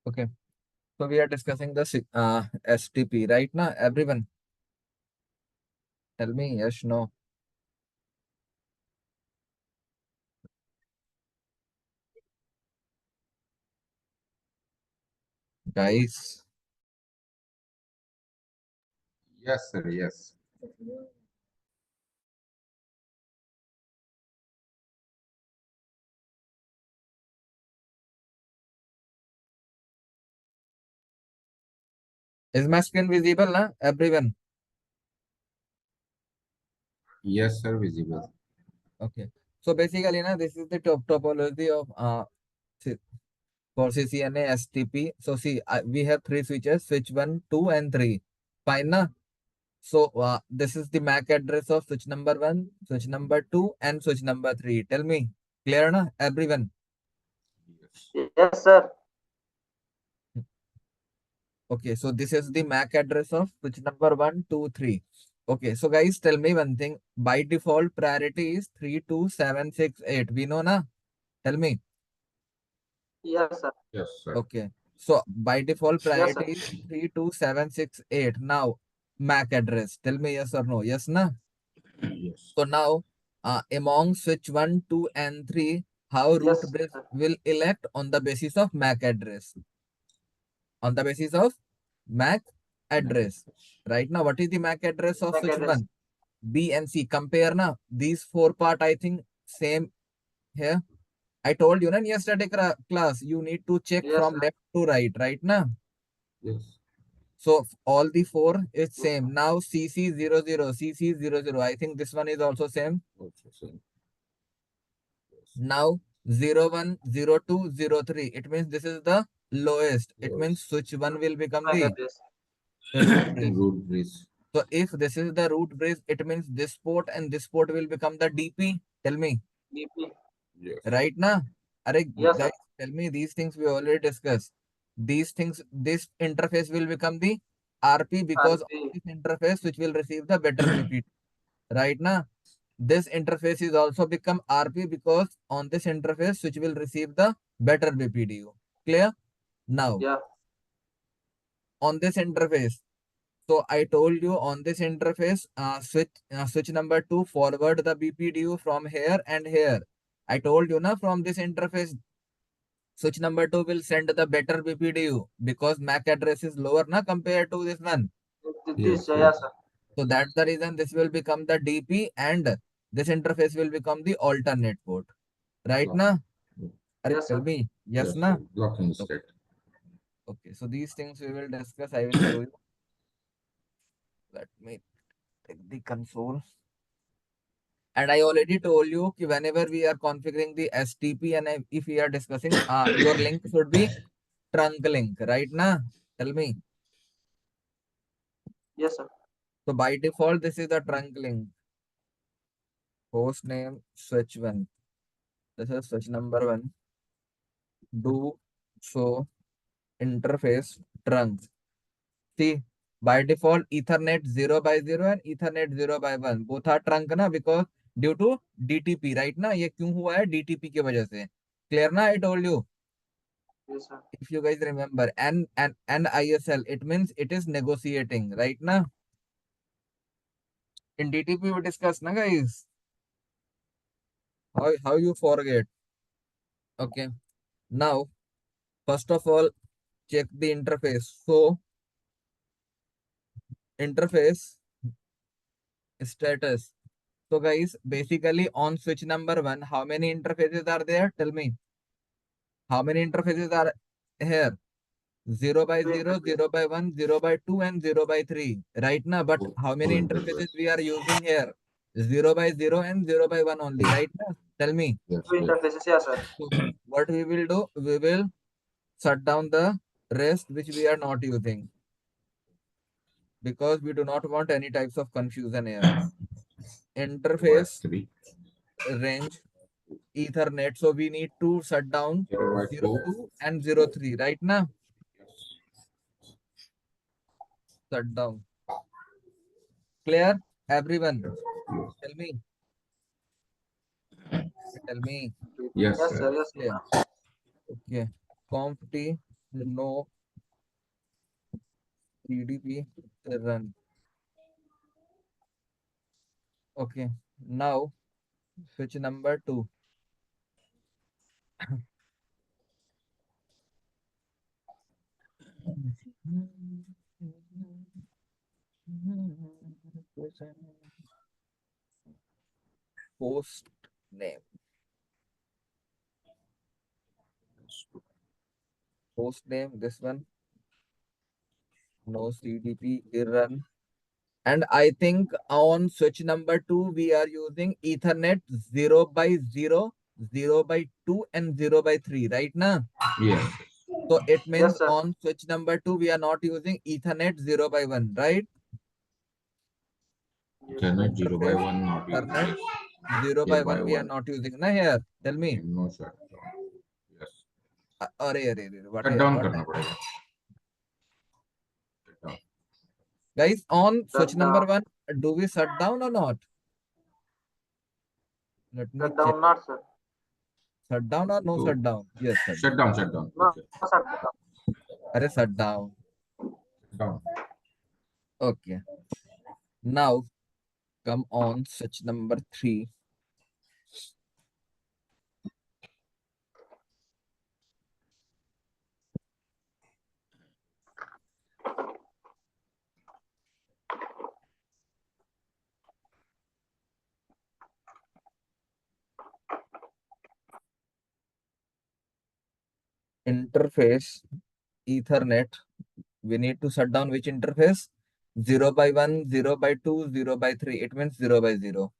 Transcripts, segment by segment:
Okay. So we are discussing the STP right now. Everyone, tell me yes, no. Guys, Yes, sir. Yes. is my screen visible now? Everyone. Yes, sir. Visible. Okay. So basically, na, this is the topology of C- for CCNA STP. So see, we have three switches: switch 1, 2, and 3. Fine, na? So this is the MAC address of switch number 1, switch number 2, and switch number 3. Tell me, clear, na? Everyone. Yes. Yes, sir. Okay, so this is the MAC address of switch number 1, 2, 3. Okay, so guys, tell me one thing. By default, priority is 32768. We know, na? Tell me. Yes, sir. Yes, sir. Okay, so by default, Yes, sir. priority is 32768. Now, MAC address. Tell me yes or no. Yes, na? Yes. So now, among switch 1, 2, and 3, how root Yes, bridge sir. will elect on the basis of MAC address? On the basis of MAC address. Right now, what is the MAC address of MAC switch address. 1? B and C. Compare na. These four part, I think, same here. I told you na yesterday class, you need to check Yes, from sir. left to right na? Yes. So all the four is same. Now CC00, CC00. I think this one is also same. Also same. Yes. Now 01, 02, 03. It means this is the lowest. It means Yes. switch 1 will become MAC the address. root bridge. Root bridge. So if this is the root bridge, it means this port and this port will become the DP. Tell me. DP. Yes. Right now? Are Yes, guys, sir. tell me these things we already discussed. These things, this interface will become the RP because of RP. this interface which will receive the better BP. Right now? This interface is also become RP because on this interface which will receive the better BPDU. Clear? Now, Yeah. on this interface, so I told you on this interface, switch number 2 forward the BPDU from here and here. I told you na from this interface, switch number 2 will send the better BPDU because MAC address is lower na compared to this one. This, Yes. yes, Yes. sir. So that's the reason this will become the DP and this interface will become the alternate port. Right Block. na? Are Yes, tell sir. me yes Yes, na? sir. Blocking Okay. state. Okay. So these things we will discuss. I will show you. Let me take the console. And I already told you कि whenever we are configuring the STP and if we are discussing, your link should be trunk link, right na? Tell me. Yes, sir. So by default, this is the trunk link. Host name switch 1. This is switch number 1. Do show interface trunk. See, by default, Ethernet 0 by 0 and Ethernet 0 by 1. Both are trunk na because due to DTP, right ना ये क्यों हुआ है DTP की वजह से clear ना I told you Yes, sir. if you guys remember and ISL it means it is negotiating right ना in DTP we discussed na guys how you forget okay now first of all check the interface so interface status. So guys, basically on switch number 1, how many interfaces are there? Tell me. How many interfaces are here? 0 by Two 0, interface. 0 by 1, 0 by 2 and 0 by 3. Right now, but how Four many interfaces interface. we are using here? 0 by 0 and 0 by 1 only. Right now? Tell me. Yes. Two Yes. interfaces. Yes, sir. So what we will do? We will shut down the rest which we are not using because we do not want any types of confusion here. Interface Y3. range Ethernet. So we need to shut down 0 02 and 03 right now. Yes. Shut down. Clear? Everyone. Tell me. Tell me. Yes, Yes, sir. sir. Yes, Clear. sir. Okay. Conf T no CDP run. Okay. Now switch number 2. Host name. Host name, this one. No CDP run. And I think on switch number 2, we are using Ethernet 0 by 0, 0 by 2, and 0 by 3, right now? Yes. So it means Yes, sir. on switch number 2, we are not using Ethernet 0 by 1, right? Yes, sir. Ethernet 0 by Interface 1 not used. Ethernet Yes. 0 Here by by 1 we are 1. not using. Na here, tell me. No shutdown. Yes. अरे what Shut down what करना पड़ेगा. Shut down. guys, on switch Shut number down. 1, do we shut down or not? Let me Shut check. down, not sir. Shut down or no So shut down? Yes, shut shut down. down. Shut down. No, Okay. shut down. Arey shut down. Shut down. Okay. Now come on switch number 3. Interface Ethernet. We need to shut down which interface? 0 by 1, 0 by 2, 0 by 3. It means 0 by 0.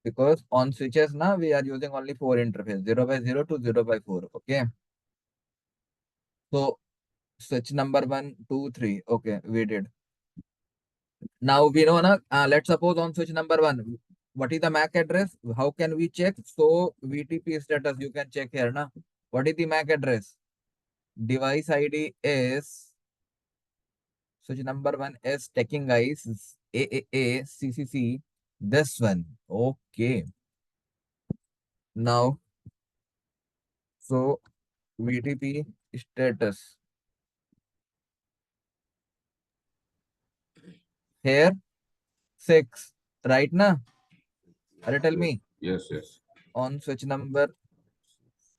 Because on switches now we are using only 4 interface, 0 by 0 to 0 by 4. Okay. So switch number 1, 2, 3. Okay, we did. Now we know na, let's suppose on switch number 1, what is the MAC address? How can we check? So VTP status you can check here na. What is the MAC address? Device ID is switch number 1 is taking guys AAA this one. Okay. Now so VTP status here 6 right now. Tell Yes. me Yes. Yes. on switch number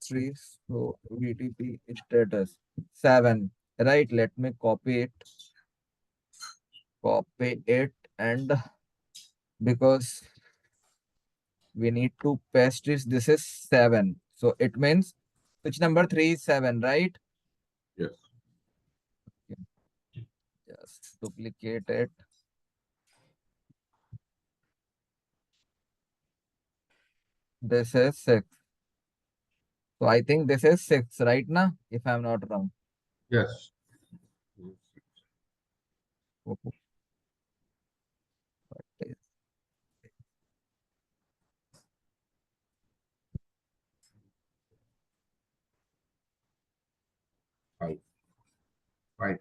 3, so VTP status 7, right? Let me copy it, and because we need to paste this is 7, so it means switch number 3 is 7, right? Yes. Okay, just duplicate it. This is 6, so I think this is 6 right now, if I'm not wrong. Yes. Okay. What is- 5. 5.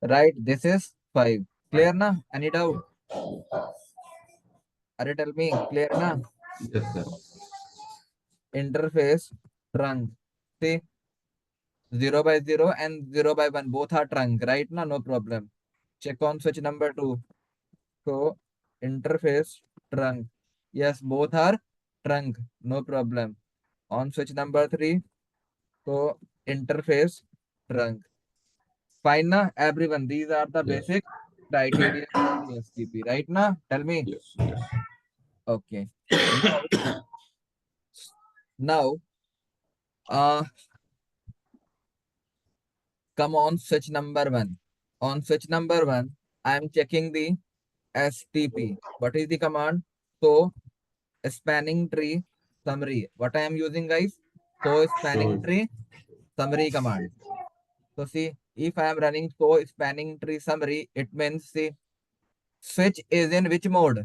right, this is 5. Clear na? Any doubt? Tell me, clear na? Yes, sir. Interface trunk. See, 0 by 0 and 0 by 1 both are trunk, right? Na, no problem. Check on switch number 2. So, interface trunk. Yes, both are trunk, no problem. On switch number 3, so interface trunk. Fine na, everyone. These are the Yes. basic criteria for the STP, right na? Tell me. Yes. Yes. Okay. Now, uh, come on switch number 1. On switch number 1, I am checking the STP. What is the command? So, spanning tree summary. What I am using, guys? So, spanning So tree summary command. So, see, if I am running so spanning tree summary, it means, see, switch is in which mode?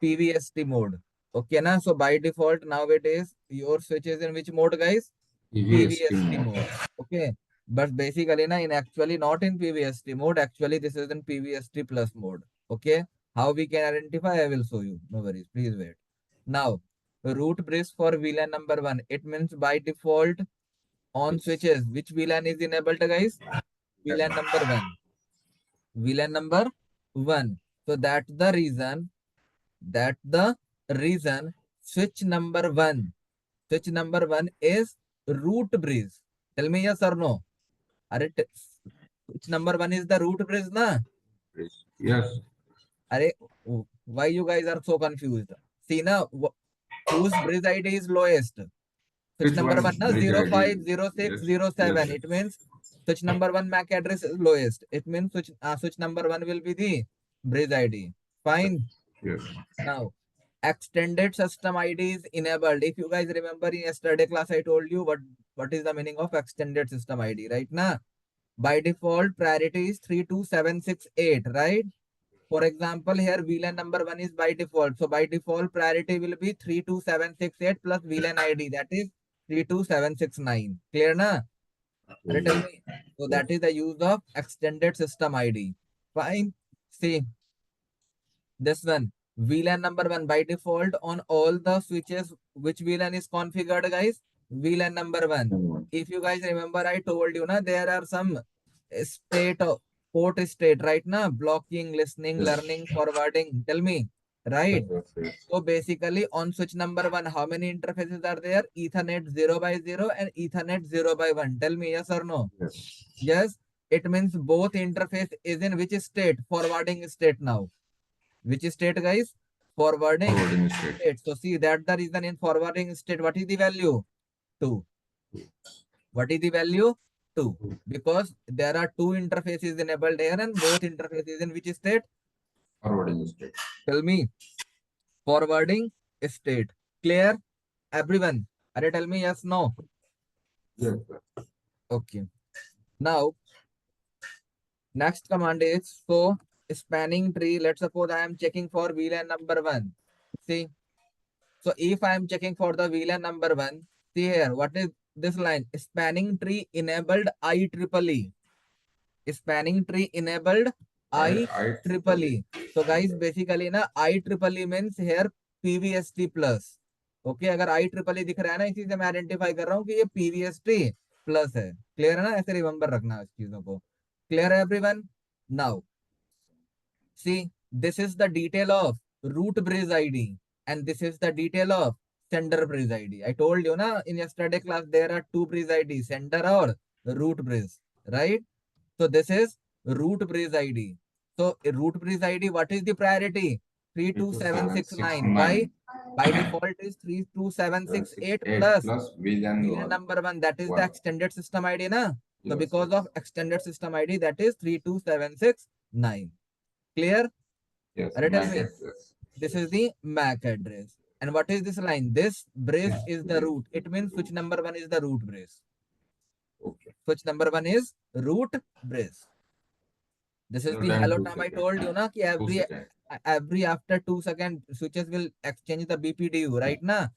PVST mode. Okay na, so by default now it is your switch is in which mode guys? EVST PVST mode. mode. Okay, but basically na, in actually not in PVST mode, actually this is in PVST plus mode. Okay, how we can identify, I will show you, no worries, please wait. Now root bridge for VLAN number 1, it means by default on switches which VLAN is enabled guys? Yes, VLAN number 1. VLAN number 1. So that the reason switch number 1, switch number 1 is root bridge. Tell me yes or no. Are it switch number 1 is the root bridge na? please. Yes. Are why you guys are so confused? See na, whose bridge ID is lowest? Switch Which number one? 1 na, Bridge zero ID. five zero six Yes. zero Yes. seven. It means switch number 1 MAC address is lowest. It means switch number 1 will be the bridge ID. Fine. Yes. Now extended system ID is enabled. If you guys remember in yesterday class, I told you what is the meaning of extended system ID, right? Na, by default priority is 32768, right? For example, here VLAN number 1 is by default. So by default priority will be 32768 plus VLAN ID, that is 32769. Clear na? Are tell me. So Yes. that is the use of extended system ID. Fine. See this one. VLAN number 1 by default on all the switches. Which VLAN is configured, guys? VLAN number 1. If you guys remember, I told you na, there are some state port state, right na? Blocking, listening, Yes. learning, forwarding. Tell me, right? Yes. So basically on switch number 1, how many interfaces are there? Ethernet 0 by 0 and Ethernet 0 by 1. Tell me yes or no? Yes. Yes. It means both interface is in which state? Forwarding state now. Which state, guys? Forwarding Forwarding state. state. So see that the reason in forwarding state, what is the value? 2. What is the value? 2. Because there are two interfaces enabled here and both interfaces in which state? Forwarding state. Tell me. Forwarding state. Clear? Everyone? Are tell me yes, no? Yes. Okay. Now, next command is so spanning tree. Let's suppose I am checking for VLAN number 1. See, so if I am checking for the VLAN number 1, see here, what is this line? Spanning tree enabled IEEE. Spanning tree enabled IEEE. So guys, basically na IEEE means here PVST plus. Okay अगर IEEE दिख रहा है ना, इसी से मैं identify कर रहा हूँ कि ये PVST प्लस है. क्लियर है ना? ऐसे रिमेंबर रखना इस चीजों को. क्लियर है everyone? Now see, this is the detail of root bridge ID and this is the detail of sender bridge ID. I told you na in yesterday class there are two bridge ID, sender or root bridge, right? So this is root bridge ID. So root bridge ID, what is the priority? 32769. Why? By default is 32768 plus VLAN number 1. That is the extended system ID na. So because of extended system ID, that is 32769. Clear? Yes. Tell me. This is the MAC address. And what is this line? This bridge is the root. It means switch number 1 is the root bridge. Okay. Switch number 1 is root bridge. This is the hello time I told you na ki every after 2 seconds switches will exchange the BPDU, right na?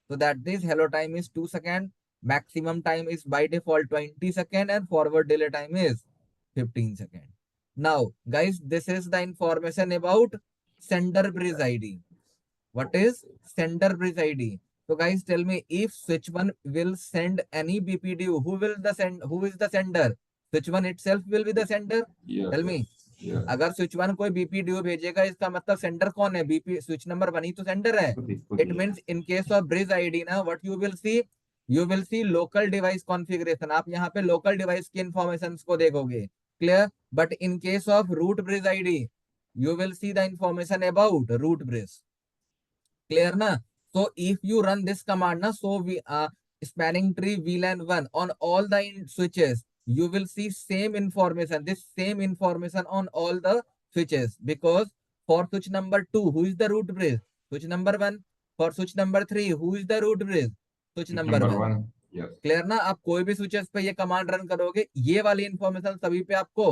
So that this hello time is 2 seconds. Maximum time is by default 20 seconds and forward delay time is 15 seconds. Now, guys, this is the information about sender bridge ID. What is sender bridge ID? So, guys, tell me if switch 1 will send any BPDU, who is the sender? Switch 1 itself will be the sender? Yes. Tell me. Yes. अगर switch 1 कोई BPDU भेजेगा इसका मतलब sender कौन है? BP switch number 1 ही तो sender है. It means in case of bridge ID ना, what you will see local device configuration. आप यहाँ पे local device की informations को देखोगे. Clear? But in case of root bridge ID, you will see the information about root bridge. Clear na? So if you run this command na, so we spanning tree VLAN 1 on all the switches, you will see same information, this same information on all the switches, because for switch number 2, who is the root bridge? Switch number 1. For switch number 3, who is the root bridge? Switch number 1. Yes. Clear ना? आप कोई भी switches पे ये command run करोगे, ये वाली information सभी पे आपको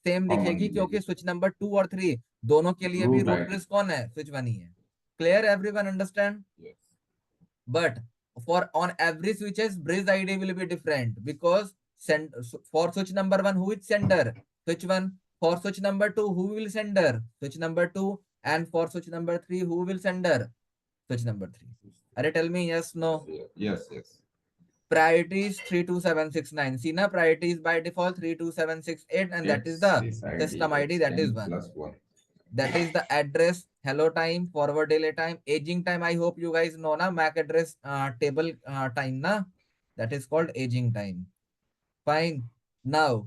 सेम दिखेगी, क्योंकि स्विच नंबर 2 और 3 दोनों के लिए भी रूट ब्रिज कौन है? स्विच 1 ही है. Clear? Everyone understand? Yes. But for on every switches, bridge ID will be different because for switch number one, who is sender? Switch one. For switch number two, who will sender? Switch number two. And for switch number three, who will sender? Switch number three. Are you tell me yes, no? Yes, yes. Priority is 32769. See na, priority is by default 32768, and that is the This ID system ID. That is X10 one. plus 1. That is the address, hello time, forward delay time, aging time. I hope you guys know na, MAC address table time na. That is called aging time. Fine. Now,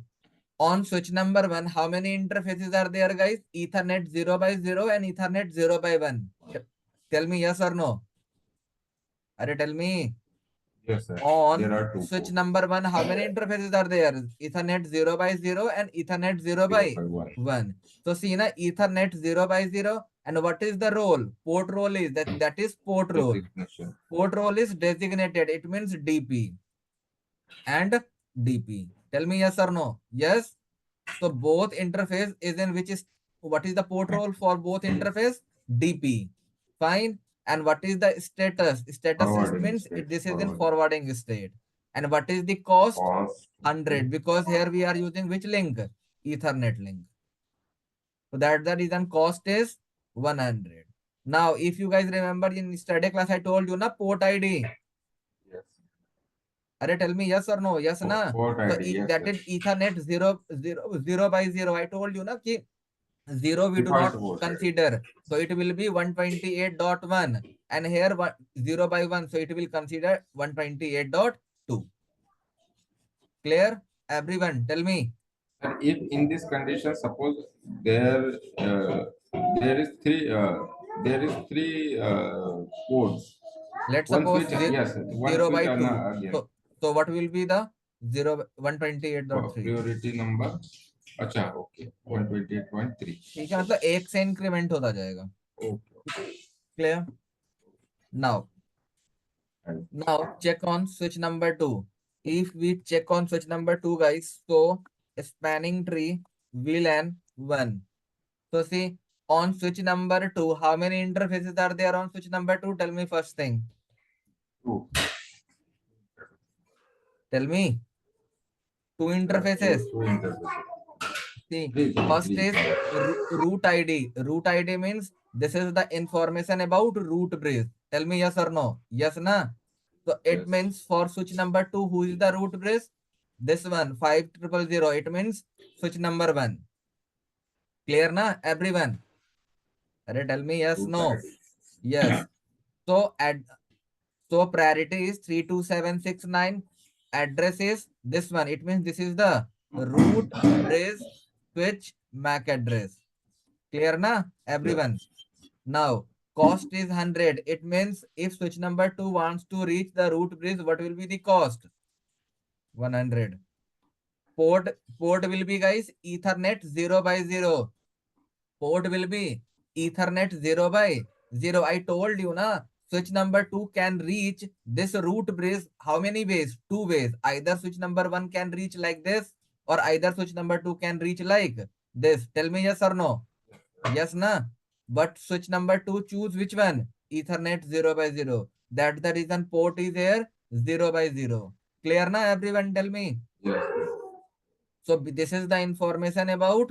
on switch number one, how many interfaces are there, guys? Ethernet 0 by 0 and Ethernet 0 by 1. Tell me yes or no. Are tell me. Yes, sir. On There are two switch ports. number one, how many interfaces are there? Ethernet 0 by 0 and Ethernet 0 by 1. 1. So see na, Ethernet 0 by 0. And what is the role? Port role is that is port role. Designation. Port role is designated. It means DP and DP. Tell me yes or no. Yes. So both interface is in which is what is the port role for both interface? DP. Fine. And what is the status? Status Forwarding means state. this is in forwarding state. And what is the cost? Cost 100, because here we are using which link? Ethernet link. So that the reason cost is 100. Now, if you guys remember in study class, I told you na port ID. Yes. Are tell me yes or no? Yes na. Port So ID. Yes, that sir. is Ethernet 0 by 0. I told you na ki 0 we do Default not port ID. consider. So it will be 128.1. And here 0 by 1. So it will consider 128.2. Clear? Everyone, tell me. And if in this condition, suppose there there is three ports. Let's One suppose switch, yes, one 0 switch by on 2. again. So what will be the 128.3? Priority number. अच्छा, okay. 128.3. ठीक है, मतलब एक से increment होता जाएगा. Okay. Clear? Now check on switch number 2. If we check on switch number 2, guys, so spanning tree VLAN 1. So see, on switch number 2, how many interfaces are there on switch number 2? Tell me first thing. 2. Tell me. 2 interfaces. Two interfaces. See, Three. first is root ID. Root ID means this is the information about root bridge. Tell me yes or no. Yes, na? So it Yes. means for switch number 2, who is the root bridge? This one, 5000. It means switch number 1. Clear na, everyone? Tell me yes, Root no. ID. Yes. So priority is 32769. Address is this one. It means this is the root bridge switch MAC address. Clear na, everyone? Now cost is 100. It means if switch number 2 wants to reach the root bridge, what will be the cost? 100. Port will be, guys, Ethernet 0 by 0. Port will be Ethernet 0 by 0. I told you na, switch number 2 can reach this root bridge how many ways? 2 ways. Either switch number 1 can reach like this, or either switch number 2 can reach like this. Tell me yes or no. Yes na. But switch number 2 choose which one? Ethernet 0 by 0. That's the reason port is here 0 by 0. Clear na, everyone? Tell me. Yes. So this is the information about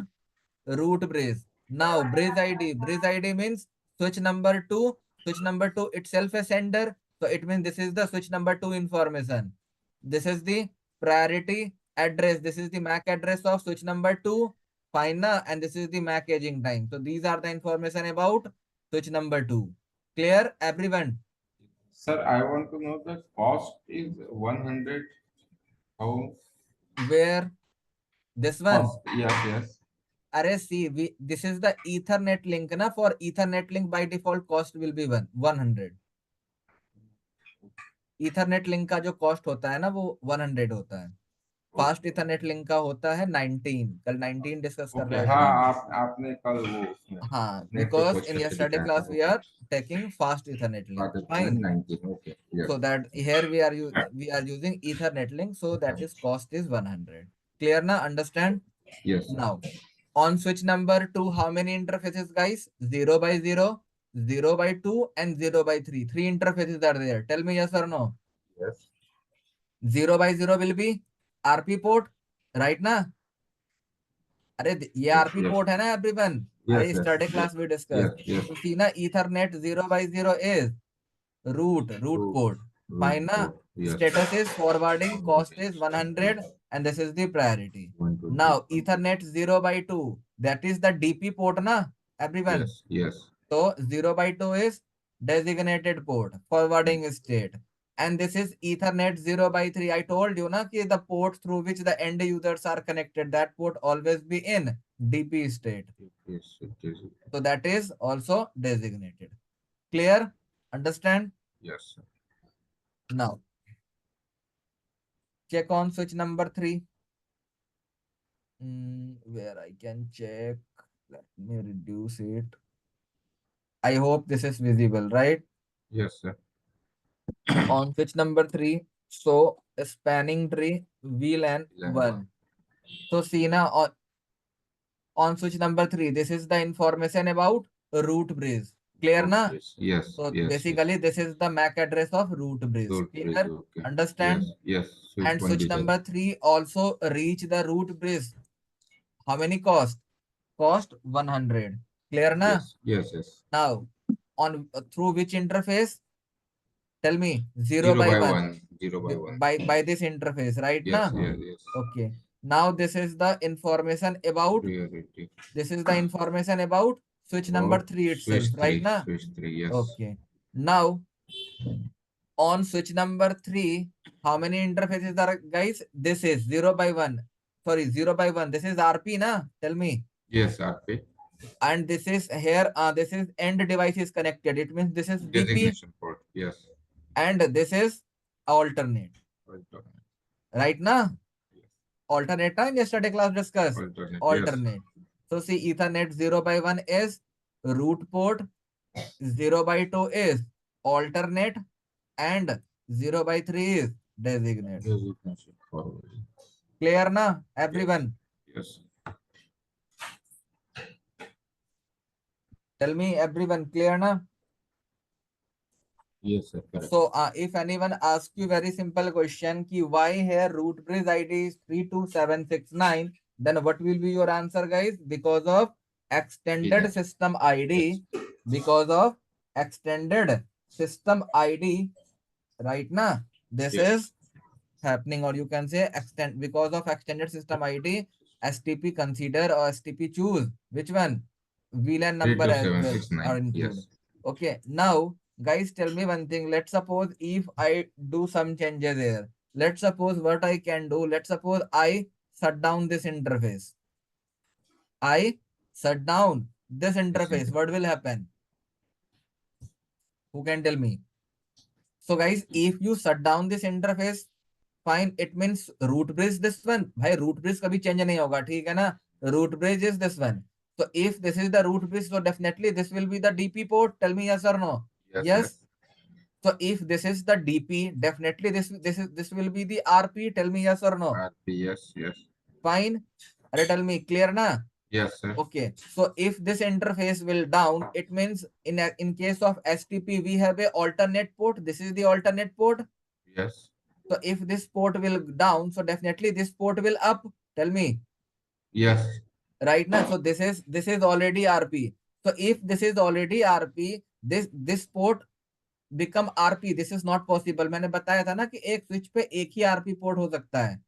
root bridge. Now bridge ID. Bridge ID means switch number 2. Switch number 2 itself a sender. So it means this is the switch number 2 information. This is the priority address. This is the MAC address of switch number 2. Fine na? And this is the MAC aging time. So these are the information about switch number 2. Clear, everyone? Sir, I want to know the cost is 100. How? Where? This one? Cost. Yes. See, this is the Ethernet link na. For Ethernet link by default cost will be 100. Ethernet link का जो cost होता है ना वो 100 होता है. Fast Ethernet link का होता है 19. कल 19 डिस्कस कर रहे थे ना. हाँ, आपने कल वो उसमें हाँ, because in yesterday class we are taking fast Ethernet link. Fine. 19. Okay. Yes. So that here we are using Ethernet link. So that is cost is 100. Clear na? Understand? Yes. Sir. Now on switch number 2, how many interfaces, guys? 0 by 0. 0 by 2 and 0 by 3. Three interfaces are there. Tell me yes or no. Yes. 0 by 0 will be RP port, right ना? अरे ये Yes. RP Yes. port है ना everyone? Yes. अरे Yes. Study Yes. Class we Yes. discussed. Yes. तो सी ना Ethernet 0 by 0 is root Root. port. Fine Root na? port. Yes. Status is forwarding, cost is 100, and this is the priority. 1 to Now 3. Ethernet 0 by 2, that is the DP port na everyone. Yes. Yes. So 0 by 2 is designated port, forwarding state. And this is Ethernet 0 by 3. I told you na ki the port through which the end users are connected, that port always be in DP state. Yes. It is. So that is also designated. Clear? Understand? Yes. Sir. Now check on switch number 3. Where I can check. Let me reduce it. I hope this is visible, right? Yes, sir. On switch number 3, so spanning tree VLAN VLAN 1. So see now on switch number 3, this is the information about root bridge. Clear Root na? bridge. Yes. So Yes. basically Yes. this is the MAC address of root bridge. Root bridge. Clear? Okay. Understand? Yes. Yes. Switch And 1 switch digital. number 3 also reach the root bridge. How many cost? Cost 100. Clear na? Yes. Yes. Yes. Now on through which interface? Tell me. 0 0 by by 1. 1. 0 by 1. By this interface, right? Yes. Na? Yes. Yes. Okay. Now this is the information about Priority. this is the information about switch number About 3 itself, switch right 3. na? Switch 3. Yes. Okay. Now on switch number 3, how many interfaces are, guys? This is 0 by 1. Sorry, 0 by 1. This is RP na? Tell me. Yes. RP. And this is here, this is end device is connected. It means this is DP Designation port. Yes. and this is alternate. Alternate. Right na? Yes. Alternate na? Yesterday class discussed. Alternate. Alternate. So see Ethernet 0 by 1 is root port, 0 by 2 is alternate, and 0 by 3 is designate. Yes. Designation forward. Clear na everyone? Yes. Tell me everyone, clear na? Yes, sir. Correct. So if anyone asks you very simple question ki why here root bridge ID is 32769, then what will be your answer, guys? Because of extended VLAN. system ID. Because of extended system ID, right na? This Yes. is happening, or you can say extend because of extended system ID, STP consider or STP choose which one? VLAN number as well 32769. are included. Yes. Okay, now guys, tell me one thing. Let's suppose if I do some changes here. Let's suppose what I can do. Let's suppose I shut down this interface. I shut down this interface. What will happen? Who can tell me? So guys, if you shut down this interface, fine, it means root bridge this one. भाई root bridge कभी change नहीं होगा, ठीक है ना? Root bridge is this one. So if this is the root bridge, so definitely this will be the DP port. Tell me yes or no. Yes. Yes. So if this is the DP, definitely this will be the RP. Tell me yes or no. RP. Yes. Yes. Fine. Arey, tell me, clear na? Yes, sir. Okay. So if this interface will down, it means in case of STP we have a alternate port. This is the alternate port. Yes. So if this port will down, so definitely this port will up. Tell me. Yes. Right now, so this is already RP. So if this is already RP, this port become RP. This is not possible. मैंने बताया था ना कि एक switch पे एक ही RP port हो सकता है.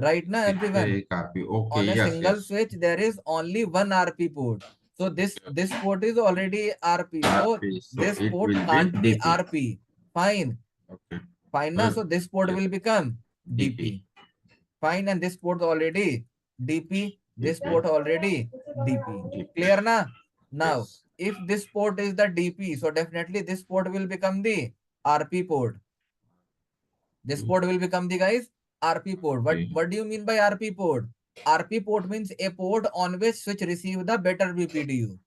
Right now, everyone. एक RP. Okay. On a Yes. single Yes. switch, there is only one RP port. So this port is already RP. So RP. So this it port will can't be be DP. RP. Fine. Okay. Fine na? So this port Yes. will become DP. DP. Fine, and this port already DP. This port already DP. DP. Clear na? Now, Yes. if this port is the DP, so definitely this port will become the RP port. This port will become the, guys, RP port. What do you mean by RP port? RP port means a port on which switch receive the better BPDU.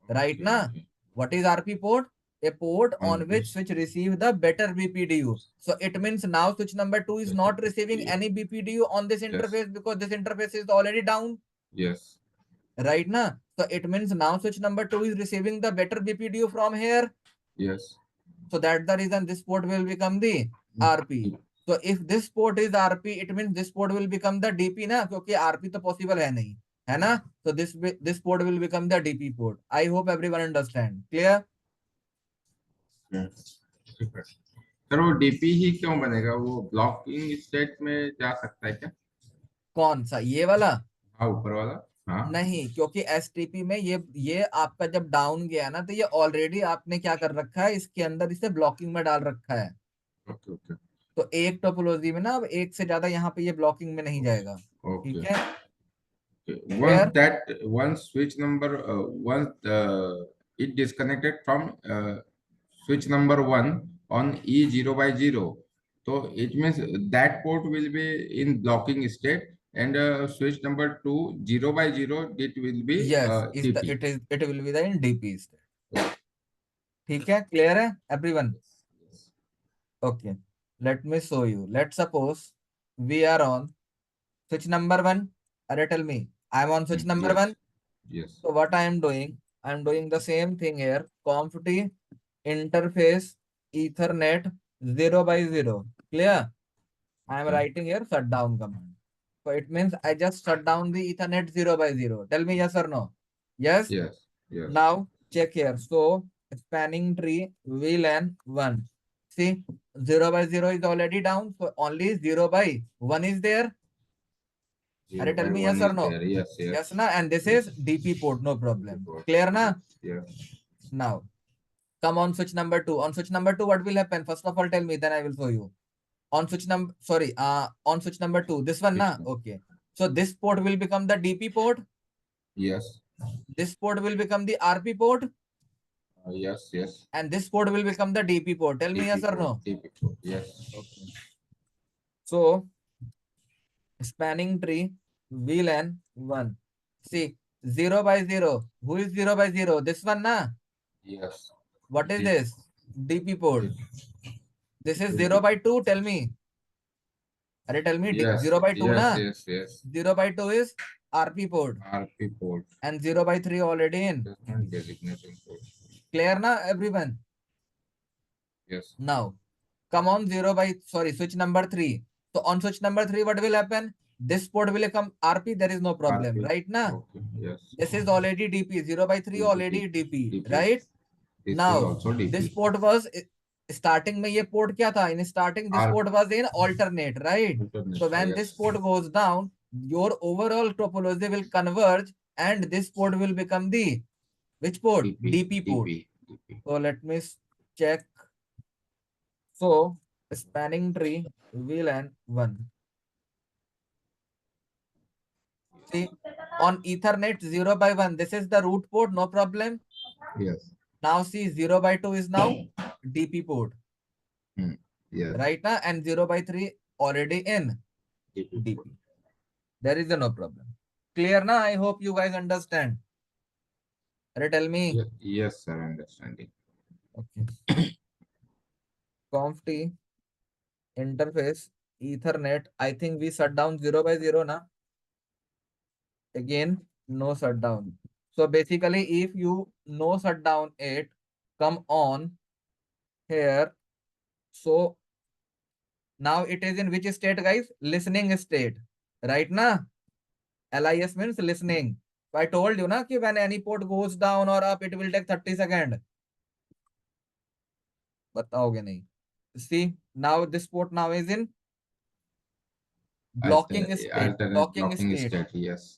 Right na? What is RP port? A port on which switch receive the better BPDU. So it means now switch number 2 is not receiving any BPDU on this interface because this interface is already down. Yes. right now. So it means now switch number 2 is receiving the better BPDU from here. Yes. So that's the reason this port will become the RP. So if this port is RP, it means this port will become the DP ना, क्योंकि RP तो possible है नहीं, है ना? So this port will become the DP port. I hope everyone understand. Clear? Sir वो DP ही क्यों बनेगा? वो ब्लॉकिंग स्टेट में जा सकता है क्या? कौन सा, ये वाला? हाँ, ऊपर वाला। हाँ नहीं, क्योंकि एसटीपी में ये आपका जब डाउन गया ना, तो ये ऑलरेडी आपने क्या कर रखा है, इसके अंदर इसे ब्लॉकिंग में डाल रखा है। ओके ओके तो एक टोपोलॉजी में ना अब एक से ज्यादा यहाँ पे ये ब्लॉकिंग में नहीं जाएगा। ओके। ठीक है, Once clear? that switch number once it disconnected from switch number 1 on E0 by 0, so it means that port will be in blocking state, and switch number 2 0 by 0 it will be yes, TP. It will be the in DP state. ठीक है, clear है everyone? Okay, let me show you. Let suppose we are on switch number 1। अरे tell me, I am on switch number 1। Yes. So what I am doing, I am doing the same thing here. Conft interface Ethernet 0 by 0. Clear? I am Okay. writing here shutdown command. So it means I just shut down the Ethernet 0 by 0. Tell me yes or no. Yes? Yes. Yes. Now check here. So spanning tree VLAN 1. See, 0 by 0 is already down. So only 0 by 1 is there. 0 Are tell by me 1 yes or is no. there. Yes. Yes. Yes na, and this Yes. is DP port, no problem. Report. Clear na? Yes. Now come on switch number 2. On switch number 2, what will happen? First of all, tell me, then I will show you. On switch number, sorry, on switch number 2, this one na? Okay. So this port will become the DP port. Yes. This port will become the RP port. Yes. Yes. And this port will become the DP port. Tell me yes or no. DP port. Yes. Okay. So spanning tree VLAN 1. See, 0 by 0. Who is 0 by 0? This one na? Yes. What is DP. this? DP port. This is 0 by 2. Tell me. Are tell me, Yes. 0 by 2 Yes. na? Yes. Yes. 0 by 2 is RP port. RP port. And 0 by 3 already in. Designating port. Clear na everyone? Yes. Now, come on switch number 3. So on switch number 3, what will happen? This port will become RP. There is no problem, RP. right na? Okay. Yes. This is already DP. 0 by 3 already DP, DP. right? This Now, is also DP. this port was starting में ये port क्या था? In starting, this port was in alternate, right? Alternate, So when yes. this port goes down, your overall topology will converge, and this port will become the which port? DP port. DP. So let me check. So spanning tree VLAN 1. See, on Ethernet 0 by 1, this is the root port, no problem. Yes. Now see, 0 by 2 is now DP port. Yes. Right now, and 0 by 3 already in DP. There is no problem. Clear na? I hope you guys understand. Tell me. Yes, sir, understanding. Okay. Conf T interface Ethernet. I think we shut down 0 by 0 na. Again, no shutdown. So basically, if you no shutdown it, come on here. So now it is in which state, guys? Listening state. Right na? LIS means listening. So I told you na कि when any port goes down or up, it will take 30 seconds. बताओगे नहीं. See, now this port now is in blocking state. Blocking state. Yes.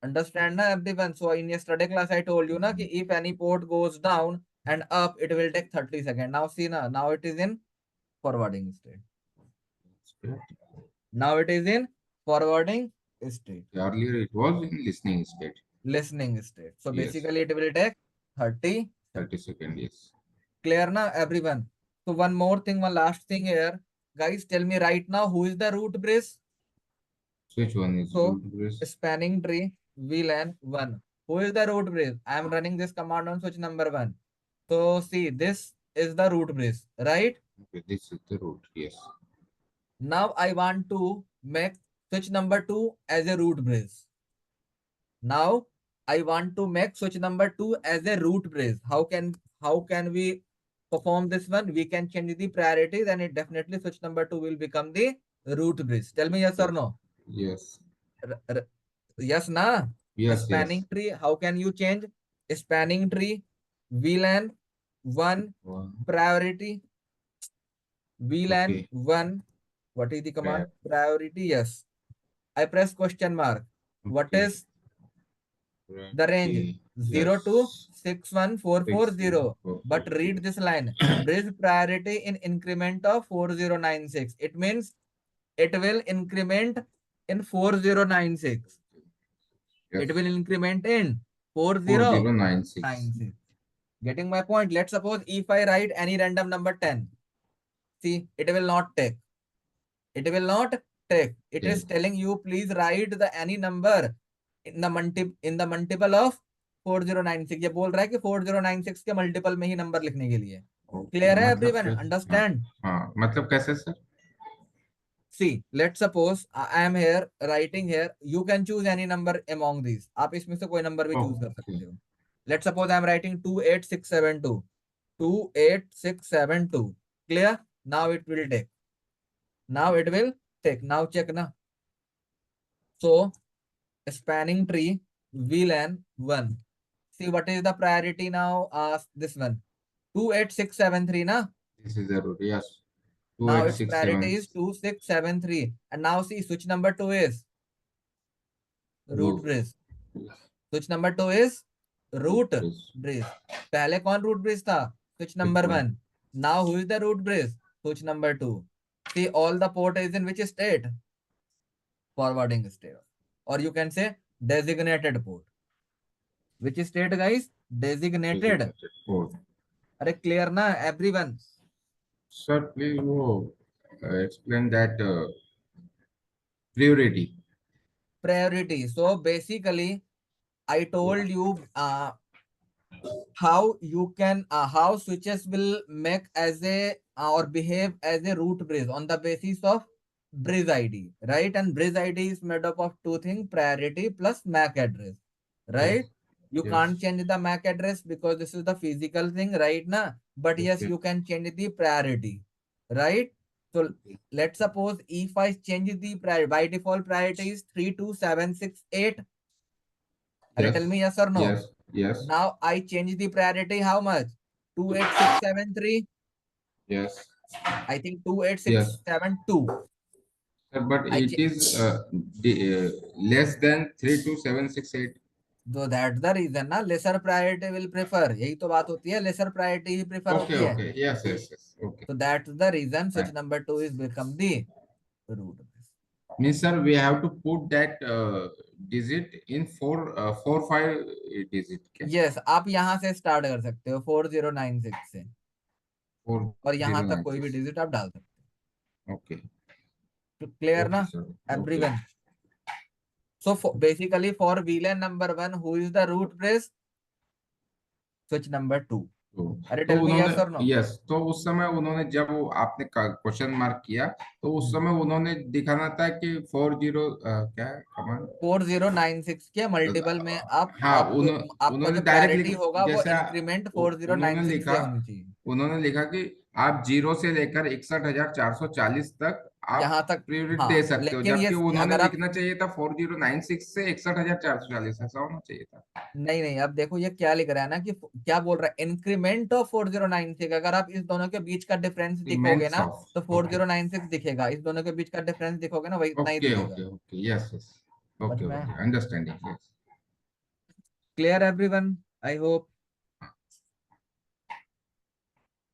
Understand na everyone? So in yesterday class I told you na कि if any port goes down and up, it will take 30 seconds. Now see na, now it is in forwarding state. Now it is in forwarding state. Earlier it was in listening state. Listening state. So Yes. basically it will take 30 seconds. Yes. Clear na everyone? So one more thing, one last thing here. Guys, tell me right now, who is the root bridge? Which one is So root bridge? spanning tree VLAN 1. Who is the root bridge? I am running this command on switch number 1. So see, this is the root bridge, right? Okay, this is the root. Yes. Now I want to make switch number 2 as a root bridge. Now I want to make switch number 2 as a root bridge. How can we perform this one? We can change the priorities and it definitely switch number 2 will become the root bridge. Tell me yes or no. Yes. Yes, na? Yes. Spanning tree, how can you change? Spanning tree, VLAN 1 One. priority, VLAN Okay. 1. What is the command? Priority, yes. I press question mark. What Okay. is the range? Okay. 0 to Yes. 61440. But read this line. Bridge priority in increment of 4096. It means it will increment in 4096. Yes. It will increment in 4096. 4096. Getting my point? Let's suppose if I write any random number 10. See, it will not take. It will not take. It is telling you please write the any number in the multiple of 4096. ये बोल रहा है कि 4096 के multiple में ही number लिखने के लिए. Clear है everyone? Understand? हाँ, मतलब कैसे sir? See, let's suppose I am here writing here. You can choose any number among these. आप इसमें से कोई नंबर भी चूज कर सकते हो. Let's suppose I am writing 28672. 28672. Clear? Now it will take. Now it will take. Now check na. So spanning tree VLAN 1. See what is the priority now? This one. 28673 na. This is the root. Yes. Now its 28673. priority is 2673. And now see switch number 2 is root bridge. Switch number 2 is root bridge. पहले कौन root bridge था? Switch number 1. Now who is the root bridge? Switch number 2. See all the port is in which state? Forwarding state. Or you can say designated port. Which state guys? Designated port. Are clear na everyone? Sir, please explain that priority. Priority. So basically, I told you how you can how switches will make as a or behave as a root bridge on the basis of bridge ID, right? And bridge ID is made up of two things: priority plus MAC address, right? Yes. You can't change the MAC address because this is the physical thing, right? Na, but yes, you can change the priority, right? So let's suppose if I change the priority, by default priority is 32768. Yes. Tell me yes or no. Yes. Yes. Now I change the priority how much? 28673. Yes. I think 28672. Sir, but it is less than 32768. So that's the reason ना lesser priority will prefer. यही तो बात होती है, lesser priority ही prefer होती है. Okay. Yes. Okay. So that's the reason switch number 2 is become the root. Means sir, we have to put that digit in 5 digit. Okay? Yes, आप यहाँ से start कर सकते हो 4096 से. और यहाँ तक कोई भी digit आप डाल सकते हो. Okay. Clear Okay, ना? sir. Everyone. Okay. So basically for VLAN number 1, who is the root bridge? Switch number 2. अरे तो tell me yes उन्होंने or no? यस, तो उस समय उन्होंने जब आपने क्वेश्चन मार्क किया तो उस समय उन्होंने दिखाना था कि 40 क्या कमांड 4096 के मल्टीपल में आप हाँ आपका जो प्रायोरिटी होगा वो इंक्रीमेंट 4096 से होनी चाहिए. उन्होंने लिखा कि आप 0 से लेकर 61,440 तक आप यहाँ तक प्रायोरिटी हाँ, दे सकते हो, लेकिन जबकि ये उन्होंने अगर आप लिखना चाहिए था 4096 से 61,440, ऐसा होना चाहिए था. नहीं अब देखो ये क्या लिख रहा है ना कि क्या बोल रहा है इंक्रीमेंट ऑफ 4096. अगर आप इस दोनों के बीच का डिफरेंस दिखोगे ना तो 4096 दिखेगा, इस दोनों के बीच का डिफरेंस दिखोगे ना वही इतना ही दिखेगा. Okay yes okay understanding. Yes clear everyone? I hope.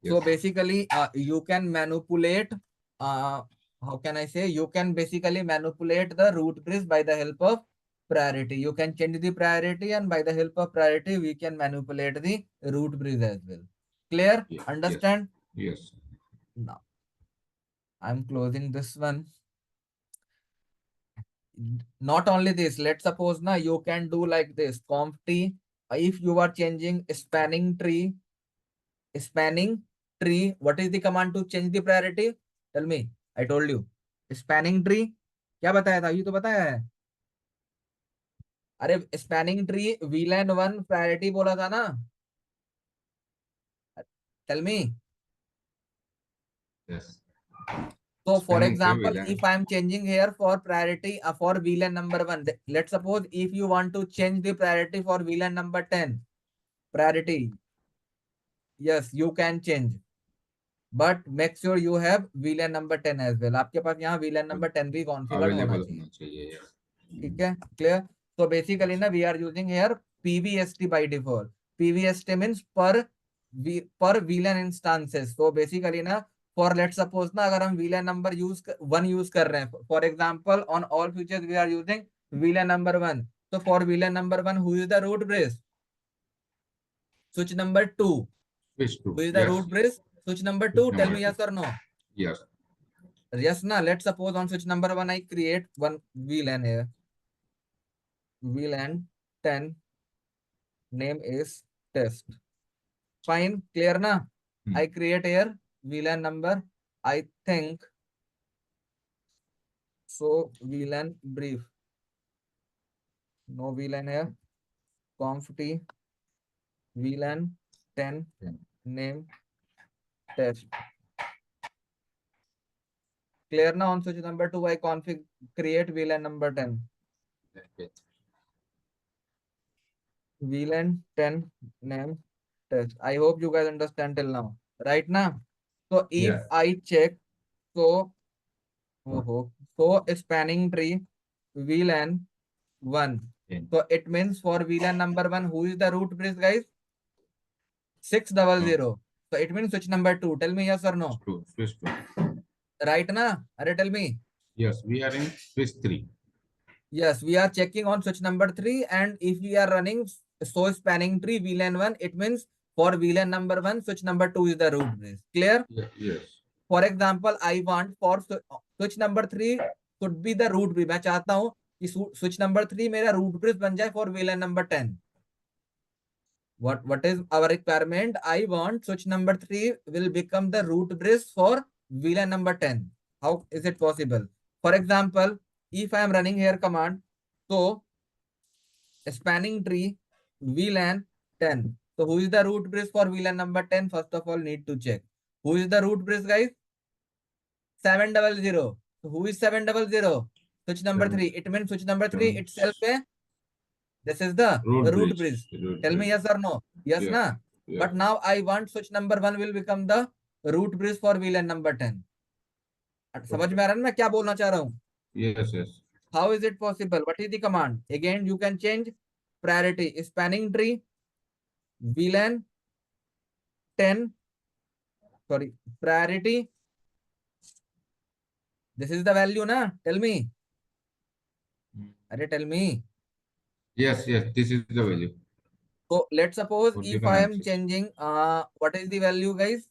So basically, you can manipulate. How can I say? You can basically manipulate the root bridge by the help of priority. You can change the priority, and by the help of priority, we can manipulate the root bridge as well. Clear? Understand? Yes. Now, I'm closing this one. Not only this, let's suppose now you can do like this. Conf t. If you are changing spanning tree. What is the command to change the priority? Tell me. I told you. Spanning tree. क्या बताया था, ये तो बताया है। अरे spanning tree वीलैन 1 priority बोला था ना। Tell me. Yes. So for Spanning tree example, VLAN. if I am changing here for priority for VLAN number 1, let's suppose if you want to change the priority for VLAN number 10, priority, yes, you can change. But make sure you have VLAN number 10 as well. आपके पास यहाँ VLAN number 10 भी configured होना Available चाहिए। होना चाहिए. Yes. ठीक है, clear. तो बेसिकली ना we are using here PVST by default. PVST means per VLAN instances. तो बेसिकली ना फॉर लेट सपोज ना अगर हम वीलन नंबर यूज कर रहे हैं, for example on all features we are using VLAN number 1। तो for VLAN number 1 who is the root bridge? Switch number 2। Switch who to. Is the Yes. Root bridge? Switch number 2। Switch tell number me 2. Yes और no. Yes. Yes ना। Let suppose on switch number 1 I create one VLAN here, VLAN 10, name is test. Fine, clear na? Hmm. I create here VLAN number. I think so. VLAN brief. No VLAN here. Conf t VLAN 10 10. name test. Clear na? On switch number 2 I config create VLAN number 10. Okay. VLAN 10 name test. I hope you guys understand till now. Right now. So if Yes. I check, so so spanning tree VLAN 1. 10. So it means for VLAN number 1, who is the root bridge, guys? 600. No. So it means switch number 2. Tell me yes or no. Switch to. Right na? Are tell me. Yes, we are in switch 3. Yes, we are checking on switch number 3, and if we are running so spanning tree VLAN 1, it means for VLAN number 1, switch number 2 is the root bridge. Clear? Yes. For example, I want for switch number 3 should be the root bridge. मैं चाहता हूँ कि switch number 3 मेरा root bridge बन जाए for VLAN number 10. What is our requirement? I want switch number 3 will become the root bridge for VLAN number 10. How is it possible? For example, if I am running here command, so spanning tree VLAN 10. So who is the root bridge for VLAN number 10? First of all, need to check. Who is the root bridge, guys? 700. So who is 700? Switch number 3. It means switch number 3 itself. This is the root bridge. Tell me yes or no. Yes, Yes. na? Yes. But now I want switch number 1 will become the root bridge for VLAN number 10. समझ में आ रहा है ना मैं क्या बोलना चाह रहा हूँ? Yes, yes. How is it possible? What is the command? Again, you can change priority. Spanning tree VLAN 10. Sorry, priority. This is the value, na? Tell me. Tell me. Yes, yes. This is the value. So let's suppose For if given I am access. changing, what is the value, guys?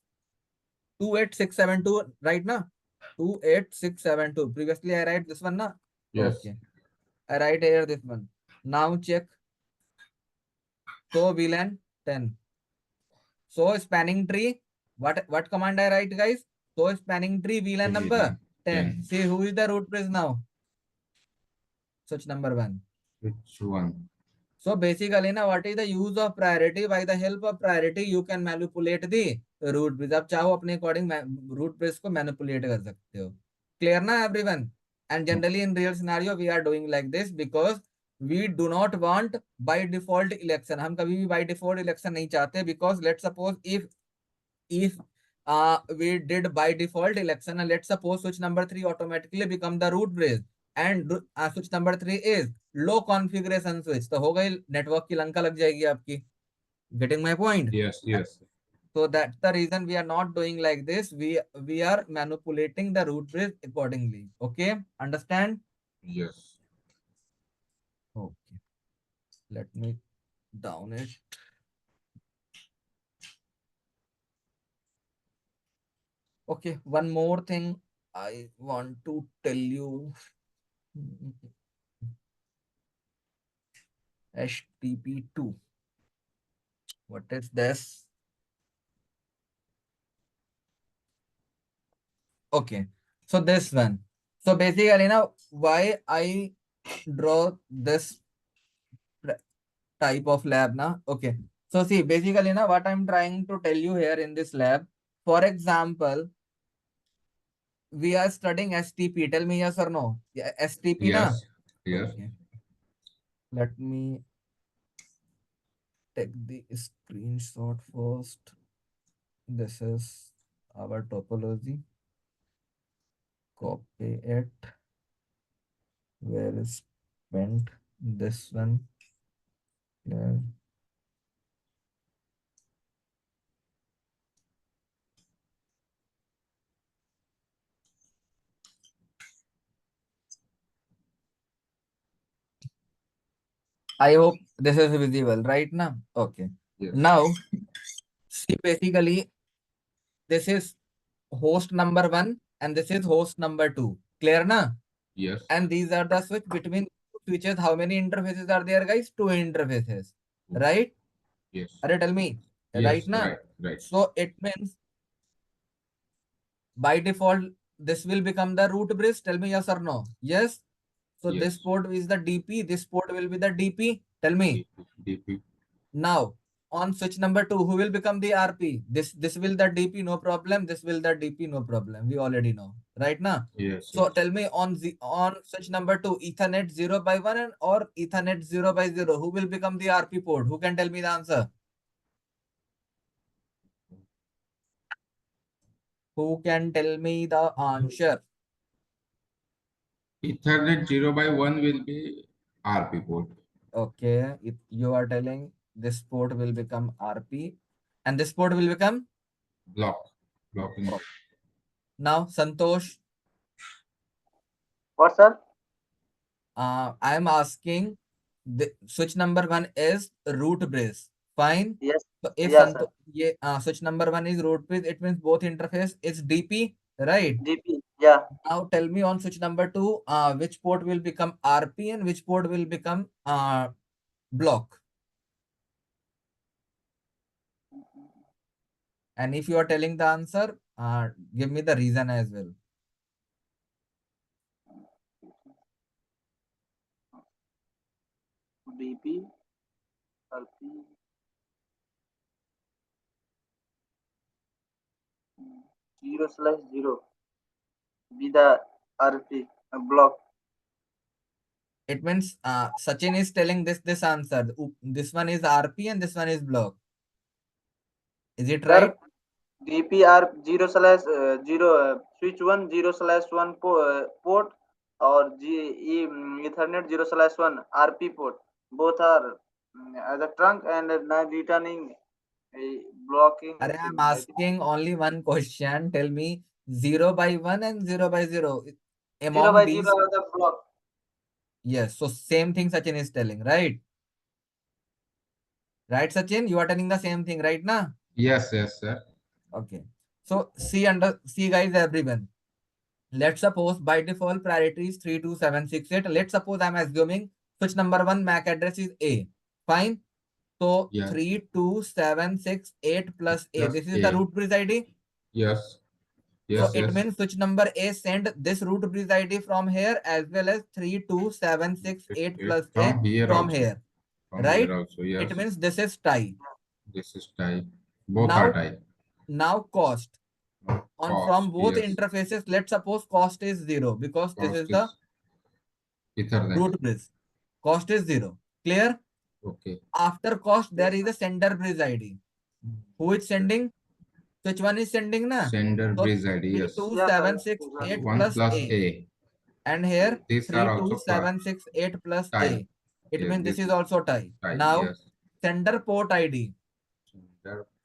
28672, right now? 28672. Previously, I write this one, na? Yes. Okay. I write here this one. Now check. So VLAN 10. So spanning tree. What command I write, guys? So spanning tree VLAN number 10. See who is the root bridge now? Switch number 1. Which one? So basically ना what is the use of priority? By the help of priority you can manipulate the root bridge. आप चाहो अपने according root bridge को manipulate कर सकते हो. Clear ना everyone? And generally in real scenario we are doing like this because we do not want by default election. हम कभी भी by default election नहीं चाहते because let's suppose if we did by default election and let's suppose switch number 3 automatically become the root bridge and switch number 3 is low configuration switch, तो हो गई network की लंका लग जाएगी आपकी. Getting my point? Yes, yes. So that's the reason we are not doing like this. We are manipulating the root bridge accordingly. Okay, understand? Yes. Okay, let me down it. Okay, one more thing I want to tell you. STP2. What is this? Okay, so this one. So basically now why I draw this type of lab now. Okay. So see, basically now what I'm trying to tell you here in this lab, for example, we are studying STP. Tell me yes or no. Yeah, STP na? Yes. Yes. Okay. Let me take the screenshot first. This is our topology. Copy it. Where is spent? This one. Yeah. I hope this is visible right now. Okay. Yes. Now, see, basically, this is host number one and this is host number two. Clear na? Yes. And these are the switch between switches. How many interfaces are there, guys? Two interfaces. Right? Yes. Are tell me. Yes. Right na? Right. Right. So it means by default, this will become the root bridge. Tell me yes or no. Yes. So Yes. this port is the DP. This port will be the DP. Tell me. DP. Now on switch number two, who will become the RP? This will the DP, no problem. This will the DP, no problem. We already know, right now. Yes. So Yes. tell me on switch number two, Ethernet 0x1 and or Ethernet 0x0, who will become the RP port? Who can tell me the answer? Who can tell me the answer? Ethernet 0x1 will be RP port. Okay, if you are telling this port will become RP and this port will become Blocking. oh. Now Santosh, What, sir? I am asking the switch number one is root bridge. Fine. Yes. So if Yes, sir. switch number one is root bridge, it means both interface is DP, right? DP. Yeah. Now tell me on switch number two, which port will become RP and which port will become block. And if you are telling the answer, give me the reason as well. DP. RP. 0/0. Be the RP block. It means Sachin is telling this answer. This one is RP and this one is block. Is it Sir, right? DPR 0/0 switch 1 0/1 port or Ethernet 0/1 RP port. Both are as a trunk and now returning a blocking. Arey, I'm asking only one question. Tell me 0x1 and 0x0. 0/0 Among these, are the block. yes. So same thing Sachin is telling, right? Right, Sachin? You are telling the same thing, right now? Yes. Yes, sir. Okay. So see guys, everyone. Let's suppose by default priority is 32768. Let's suppose I'm assuming switch number one MAC address is A. Fine. So Yeah. 32768 plus A. Plus This is A. the root bridge ID. Yes. So Yes. it Yes. means switch number A send this root bridge ID from here as well as 32768 plus A From here from also. here. From Right? here also. Yes. It means this is tie. This is tie. Both are tie. Now cost. On from both Yes. interfaces, let's suppose cost is 0 because this is the Ethernet. root bridge. Cost is 0. Clear? Okay. After cost, there Yes, is a sender bridge ID. Who is sending? Which one is sending na? Sender So bridge ID. Yes. 32768 1 plus plus A. A. And here These are also 32768 plus tie. A. It Yes. means this is also tie. tie. Now Yes. sender port ID.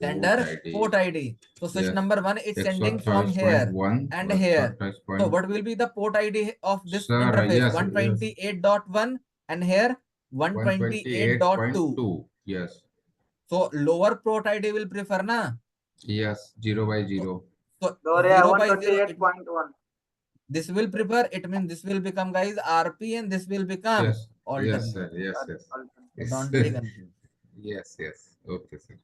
Sender port ID. So switch Yes. number one is sending from here 128.1 and here. touch So point. what will be the port ID of this Sir, interface? yes. 128.1 and here 128.2. 128.2. Yes. So lower port ID will prefer na. Yes. 0x0. So yeah, 0x0 128.1. this will prefer, it means this will become guys RP and this will become Yes. Yes, alternate. sir. Yes. Yes. So don't be confused. Yes. Yes. Okay, sir.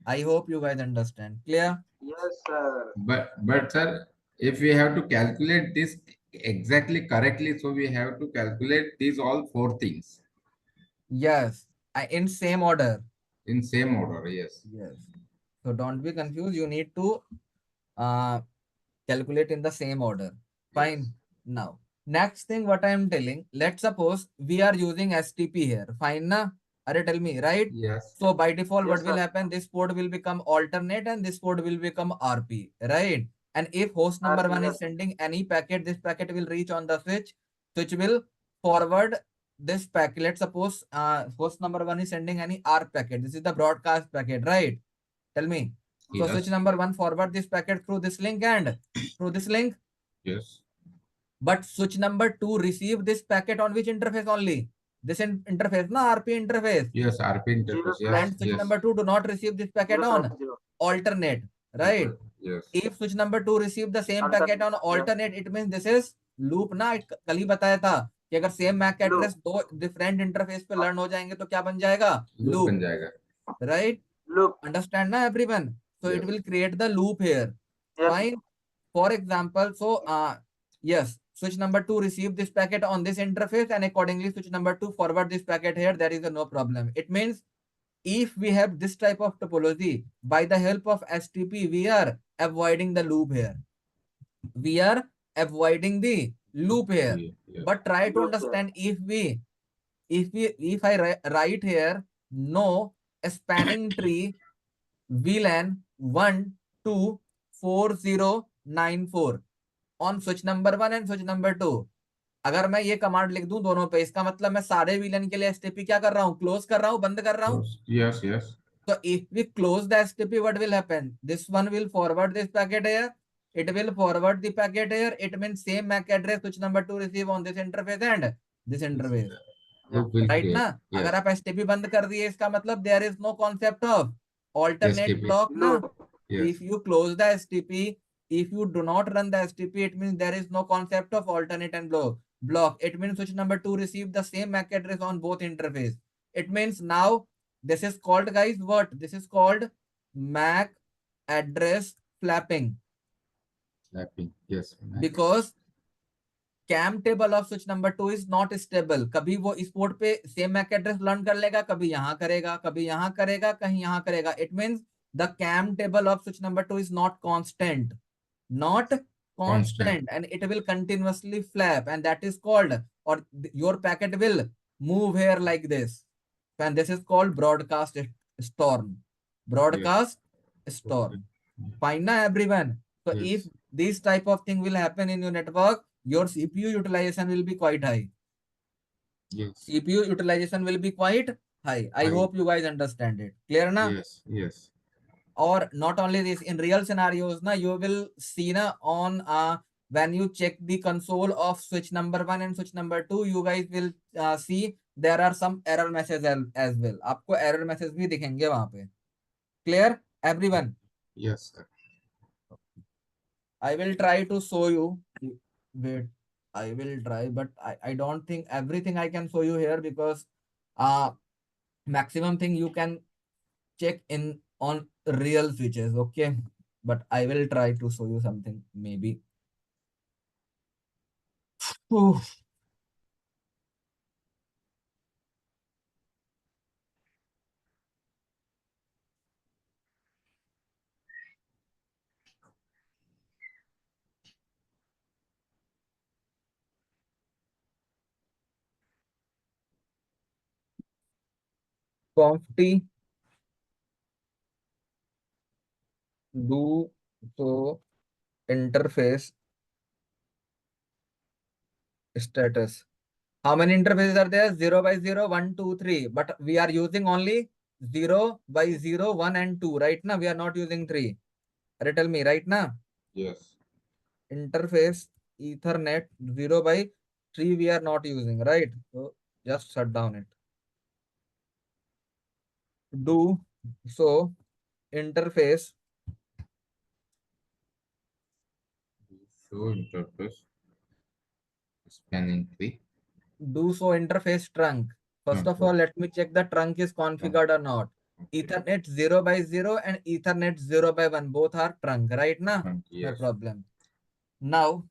I hope you guys understand. Clear? Yes, sir. But sir, if we have to calculate this exactly correctly. So we have to calculate these all four things Yes, in same order. in same order. Yes. Yes. So don't be confused. You need to uh, calculate in the same order. Yes. Fine. Now, next thing what I am telling, let's suppose we are using STP here. Fine na? Are tell me, right? Yes. So by default, Yes, what will sir. happen? This port will become alternate and this port will become RP, right? And if host number RP, one is yes. sending any packet, this packet will reach on the switch. Switch will forward this packet. Let's suppose host number one is sending any R packet. This is the broadcast packet, right? Tell me. So switch Yes. number one forward this packet through this link and through this link. Yes. But switch number two receive this packet on which interface only? This interface, na RP interface. Yes. RP Zero interface. Yes. slash And switch Yes. number two do not receive this packet 0/0. on alternate, right? Yes. If switch number two receive the same packet Alternate. on Yes. alternate, it means this is loop ना. कल ही बताया था कि अगर same Mac address Loop. दो different interface पे learn हो जाएंगे तो क्या बन जाएगा? Loop लूप, बन जाएगा. right? Loop. Understand na everyone? So it Yes. will create the loop here. Yes. Fine. For example, so yes, switch number two receive this packet on this interface and accordingly switch number two forward this packet here. There is a no problem. It means if we have this type of topology, by the help of STP, we are avoiding the loop here. We are avoiding the loop here. Yeah. But try to Loop here. understand if I write here no spanning tree VLAN 124094 on switch number 1 and switch number 2. अगर मैं ये command लिख दूं दोनों पे, इसका मतलब मैं सारे VLAN के लिए STP क्या कर रहा हूं? क्लोज कर रहा हूं, बंद कर रहा हूं. Yes. Yes. So if we close the STP, what will happen? This one will forward this packet here. It will forward the packet here. It means same MAC address which number to receive on this interface and this interface. Loop will Right create. ना? Yes. अगर आप STP बंद कर दिए इसका मतलब there is no concept of alternate STP. block ना. Loop. Yes. If you close the STP, if you do not run the STP, it means there is no concept of alternate and block. It means switch number two receive the same MAC address on both interface. It means now this is called, guys, what? This is called MAC address flapping. Flapping. Yes. Because CAM table of switch number two is not stable. कभी वो इस port पे same Mac address learn कर लेगा, कभी यहाँ करेगा, कभी यहाँ करेगा, कहीं यहाँ करेगा. It means the CAM table of switch number two is not constant and it will continuously flap and that is called, or your packet will move here like this, and this is called broadcast storm. Fine na everyone? So Yes. if this type of thing will happen in your network, your CPU utilization will be quite high. Yes. CPU utilization will be quite high. I hope you guys understand it. Clear na? Yes. Yes. Or not only this, in real scenarios na, you will see na on when you check the console of switch number 1 and switch number 2, you guys will see there are some error messages as well. आपको error message भी दिखेंगे वहां पे. Clear everyone? Yes, sir. I will try to show you. Wait, I will try, but I don't think everything I can show you here because maximum thing you can check in on real switches, okay? But I will try to show you something maybe. Oof. Conf T do so interface status. How many interfaces are there? 0 by 0, 1, 2, 3. But we are using only 0 by 0, 1 and 2. Right now, we are not using 3. Tell me, right now? Yes. Interface Ethernet 0 by 3 we are not using, right? So just shut down it. Do so interface Show interface spanning tree. do so interface trunk. First of all, let me check the trunk is configured or not. Okay. Ethernet 0 by 0 and Ethernet 0 by 1 both are trunk, right now? Yes. No problem. Now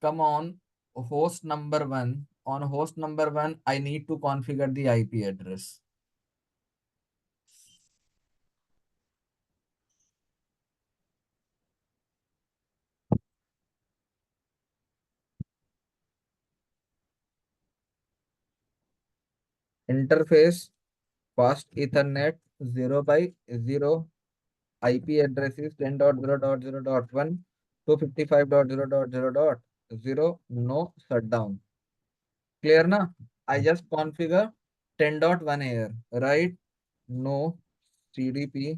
come on host number one. On host number one, I need to configure the IP address. Interface fast Ethernet 0 by 0. IP address is 10.0.0.1 to 55.0.0.0. No shutdown. Clear na? I just configure 10.1 here. Right? No CDP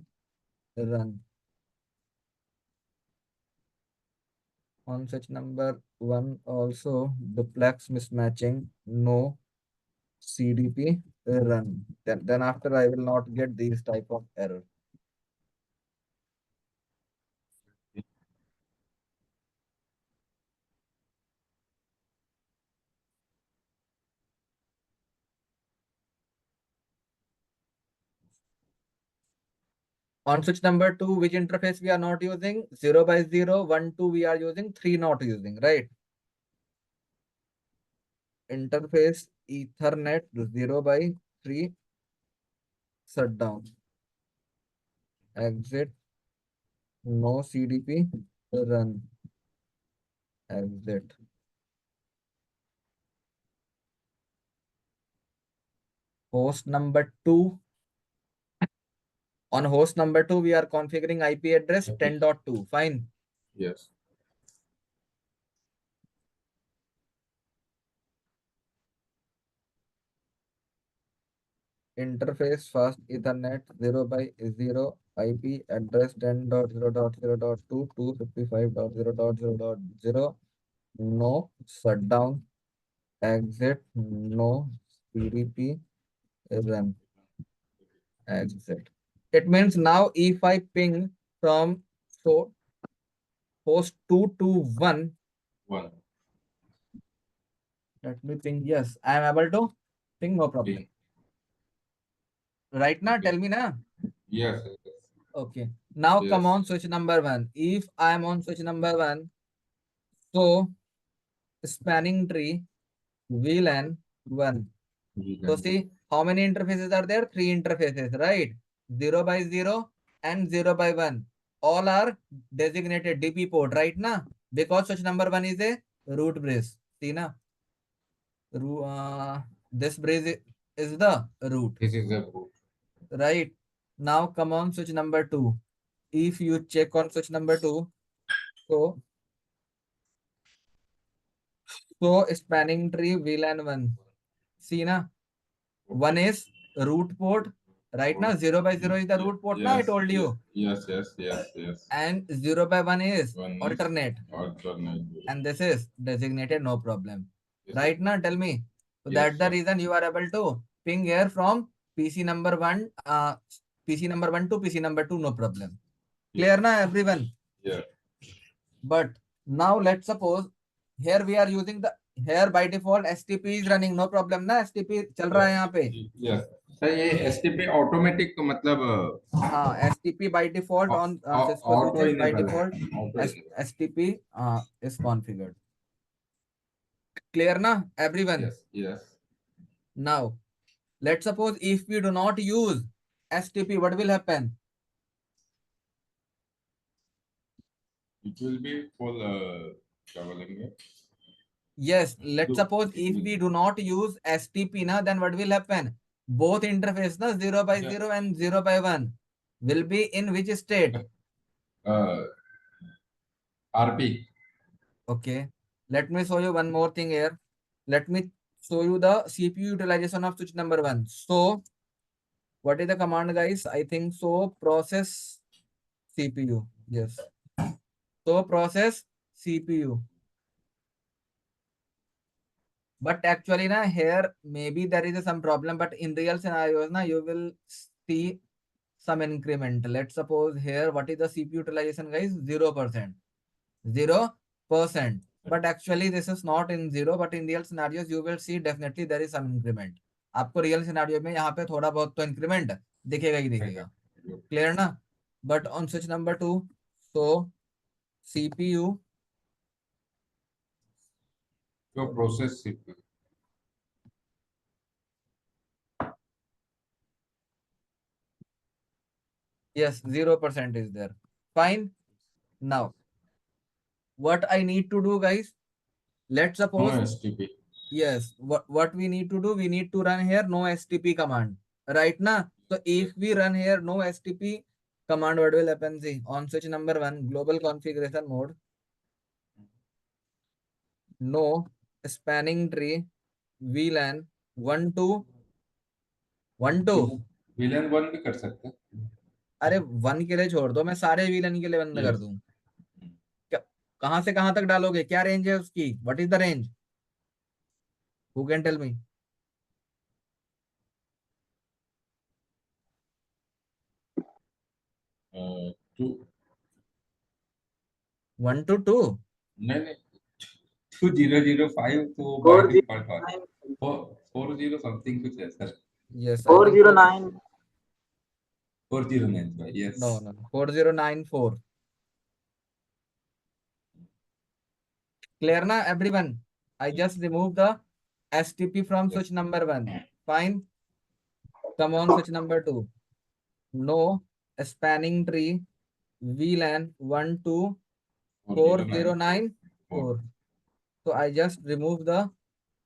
run. On such number one also duplex mismatching. No CDP run. Then after I will not get these type of error. On switch number two, which interface we are not using? 0 by 0, 1, 2 we are using, 3 not using, right? Interface Ethernet 0 by 3 shutdown. Exit. No CDP run. Exit. Host number 2. On host number 2, we are configuring IP address 10.2. Fine. Yes. Interface fast Ethernet 0 by 0 IP address 10.0.0.2 to 55.0.0.0. No shutdown. Exit. No CDP run. Exit. It means now if I ping from so host 2 to 1, 1. let me ping. Yes, I am able to ping, no problem. Right now, tell me now. Yes. Okay. Now come Yes. on switch number 1. If I am on switch number 1, so spanning tree VLAN 1. So see how many interfaces are there? 3 interfaces, right? 0 by 0 and 0 by 1. All are designated DP port, right now? Because switch number 1 is a root bridge. See na? This bridge is the root. This is the root. Right. Now come on switch number 2. If you check on switch number 2, so spanning tree VLAN 1. See na? 1 is root port. Right now 0 by 0 is the root port. Now I told you. Yes. And 0 by 1 is One is alternate. alternate. And this is designated, no problem. Right now, tell me. So Yes, that's the sir. reason you are able to ping here from PC number 1, PC number 1 to PC number 2, no problem. Clear na everyone? Yeah. But now let's suppose here we are using the here by default STP is running, no problem na, STP चल रहा है यहाँ पे. Yes. Sir ये STP automatic मतलब हाँ, STP by default on Cisco auto switches by enable default STP is configured. Clear na everyone? Yes. Now let's suppose if we do not use STP, what will happen? It will be full क्या बोलेंगे? Yes, let's suppose if we do not use STP na, then what will happen? Both interface na 0 by 0 and 0 by 1 will be in which state? RP. Okay. Let me show you one more thing here. Let me show you the CPU utilization of switch number 1. So what is the command, guys? I think so process CPU. Yes. So process CPU. But actually na here maybe there is some problem, but in real scenarios na you will see some increment. Let's suppose here what is the CPU utilization, guys? 0%. 0%. But actually this is not in 0, but in real scenarios you will see definitely there is some increment. आपको real scenario में यहाँ पे थोड़ा बहुत तो increment दिखेगा ही दिखेगा. Clear ना? But on switch number 2, so CPU So process CPU. Yes, 0% is there. Fine. Now, what I need to do, guys? Let's No suppose, STP. yes, what we need to do, we need to run here no STP command. Right now? So if we run here no STP command, what will happen? See, on switch number 1, global configuration mode, no spanning tree, VLAN 1 to 1 to, VLAN 1 भी कर सकते हैं. अरे 1 के लिए छोड़ दो, मैं सारे VLAN के लिए बंद कर Yes. दूं क्या? कहां से कहां तक डालोगे? क्या रेंज है उसकी? What is the range? Who can tell me? 2 1 to 2? नहीं 2005 तो by 409 default था. 40 something कुछ है sir. Yes, I think 409 409 by yes. no 4094. Clear na everyone? I just remove the STP from Yes. switch number 1. Fine. Come on switch number 2. No spanning tree, VLAN 1 to 4094. So I just remove the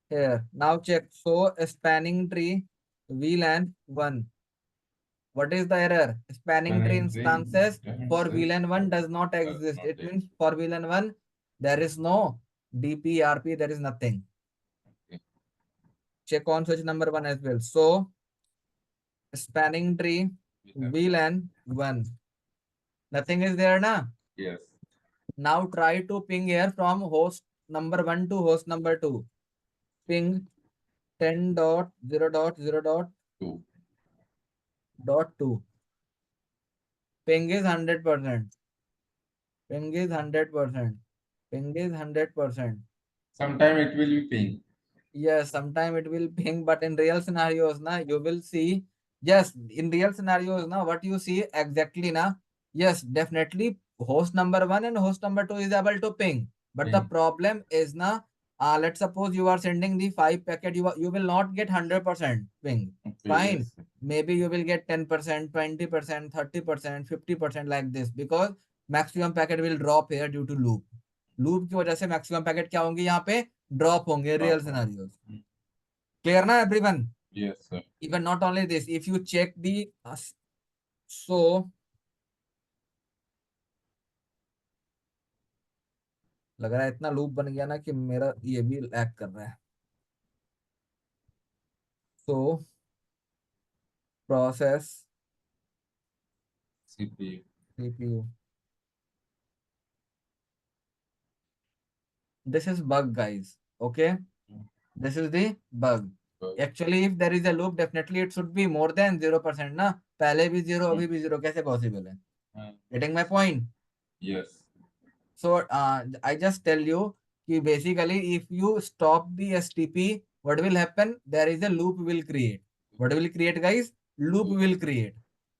here. Now check. So spanning tree, VLAN 1. What is the error? Spanning tree instances for VLAN 1 does not exist. It means for VLAN 1, there is no DPRP, there is nothing. Okay. Check on switch number 1 as well. So spanning tree, VLAN 1. Nothing is there na? Yes. Now try to ping here from host number 1 to host number 2. Ping 10.0.0.2. 2. Ping is 100%. Ping is 100%. Ping is 100%. Sometime it will be ping. Yes, sometime it will ping, but in real scenarios, na, you will see, yes, in real scenarios, na, what you see exactly, na, yes, definitely host number 1 and host number 2 is able to ping. But the Ping. problem is, na, let's suppose you are sending the 5 packet, you will not get 100% ping. Fine. Yes. Maybe you will get 10%, 20%, 30%, 50% like this, because maximum packet will drop here due to loop. Loop की वजह से maximum packet क्या होंगे यहाँ पे? Drop होंगे real scenarios. Clear na everyone? Yes, sir. Even not only this, if you check the so लग रहा है इतना लूप बन गया ना कि मेरा ये भी लैग कर रहा है. So process CPU. This is bug, guys. Okay, this is the bug. Actually, if there is a loop, definitely it should be more than 0% ना. पहले भी 0 अभी भी 0 कैसे possible है? Getting my point? Yes. So I just tell you कि basically if you stop the STP, what will happen? There is a loop will create. What will create, guys? Loop will create.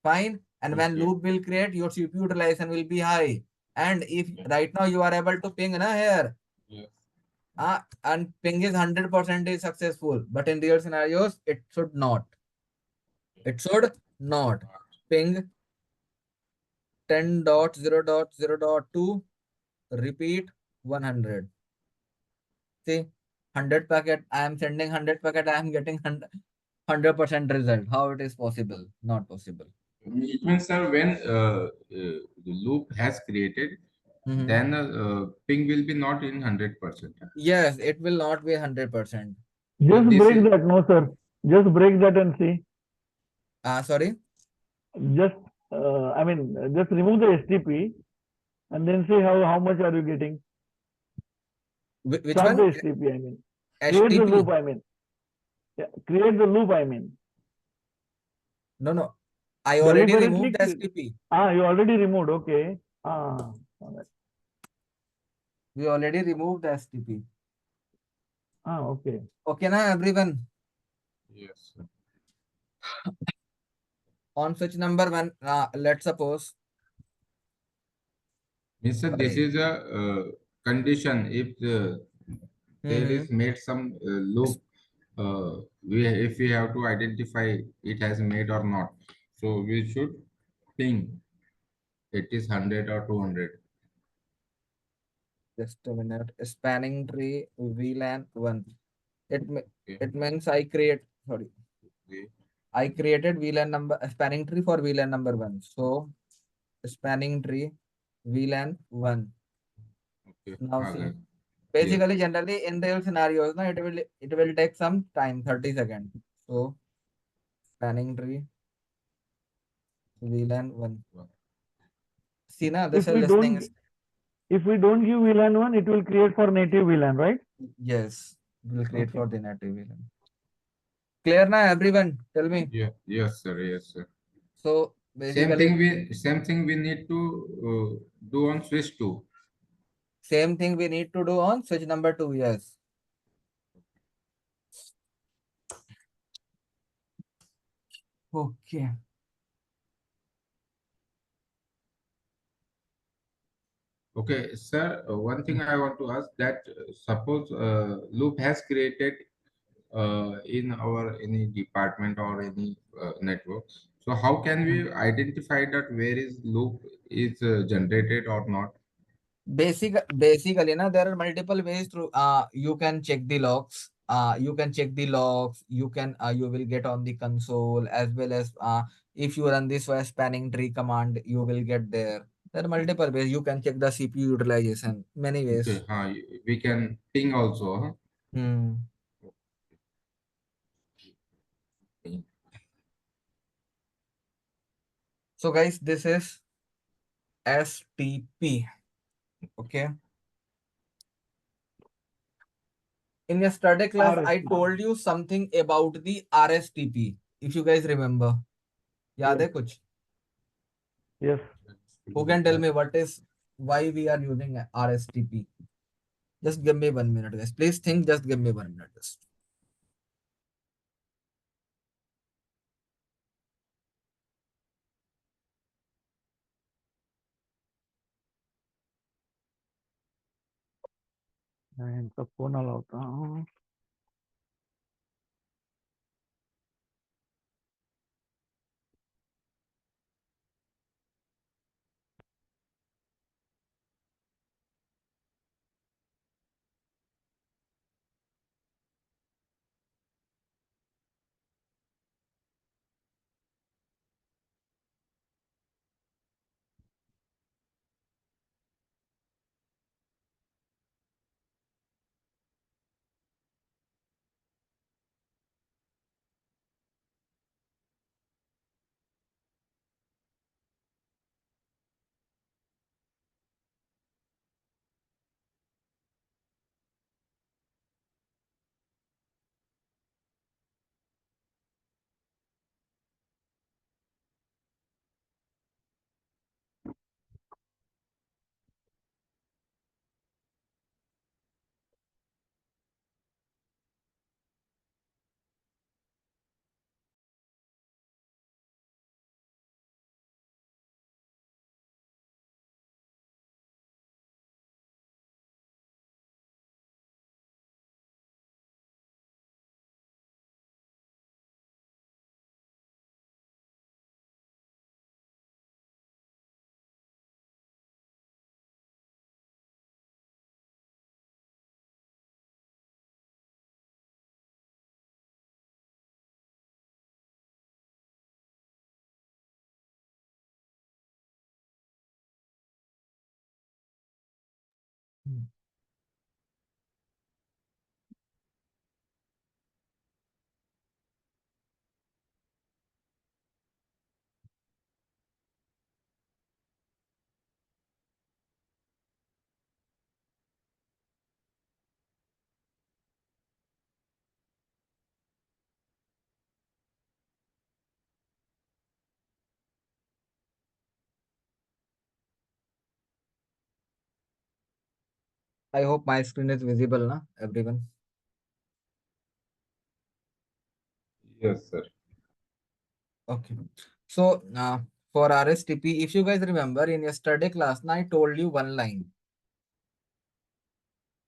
Fine. And when loop will create, your CPU utilization will be high. And if right now you are able to ping na here, Yes. and ping is 100% is successful, but in real scenarios, it should not. It should not. Ping 10.0.0.2, repeat 100. See, 100 packet, I am sending 100 packet, I am getting 100% result. How it is possible? Not possible. It means, sir, when the loop has created, then ping will be not in 100%. Yes, it will not be 100%. Just break that, no, sir. Just break that and see. Sorry? Just, I mean, just remove the STP and then see how much are you getting. Which Stop one? the STP, I mean. Create the loop, I mean. Yeah, create the loop, I mean. No. I already Deliberately removed the STP. You already removed, okay. All right. We already removed the STP. Okay. Okay, na everyone? Yes, sir. On switch number 1, let's suppose. Yes, sir, this is a condition. If there is made some loop. If we have to identify it has made or not, so we should ping it is 100 or 200. Just a minute. Spanning tree VLAN 1. Okay. It means I create, sorry. Okay. I created VLAN number, spanning tree for VLAN number 1. So spanning tree VLAN 1. Okay. Now uh see. गए. Yes. Basically, generally in real scenarios, no, it will take some time, 30 seconds. So spanning tree VLAN 1. See na, this If is we listening. don't if we don't give VLAN 1, it will create for native VLAN, right? Yes, it will create Okay. for the native VLAN. Clear na everyone? Tell me. Yeah. Yes, sir. Yes, sir. So Same basically, thing we need to do on switch 2. same thing we need to do on switch number 2. Yes. Okay. Okay, sir. One thing I want to ask that suppose loop has created in our any department or any network. So how can we identify that where is loop is generated or not? Basically, na, there are multiple ways through you can check the logs. You will get on the console, as well as if you run this via spanning tree command, you will get there. There are multiple ways. You can check the CPU utilization. Many Okay, ways. we can ping also. Huh? Hmm. Okay. So guys, this is STP. Okay. In yesterday class, I RSTP. told you something about the RSTP. If you guys remember, याद है Yes. कुछ? Yes. Who can tell me why we are using RSTP? Just give me 1 minute, guys. Please think. Just give me 1 minute. Just. यांचा phone आला होता. I hope my screen is visible, na, everyone. Yes, sir. Okay. So for RSTP, if you guys remember in yesterday class, na, I told you one line.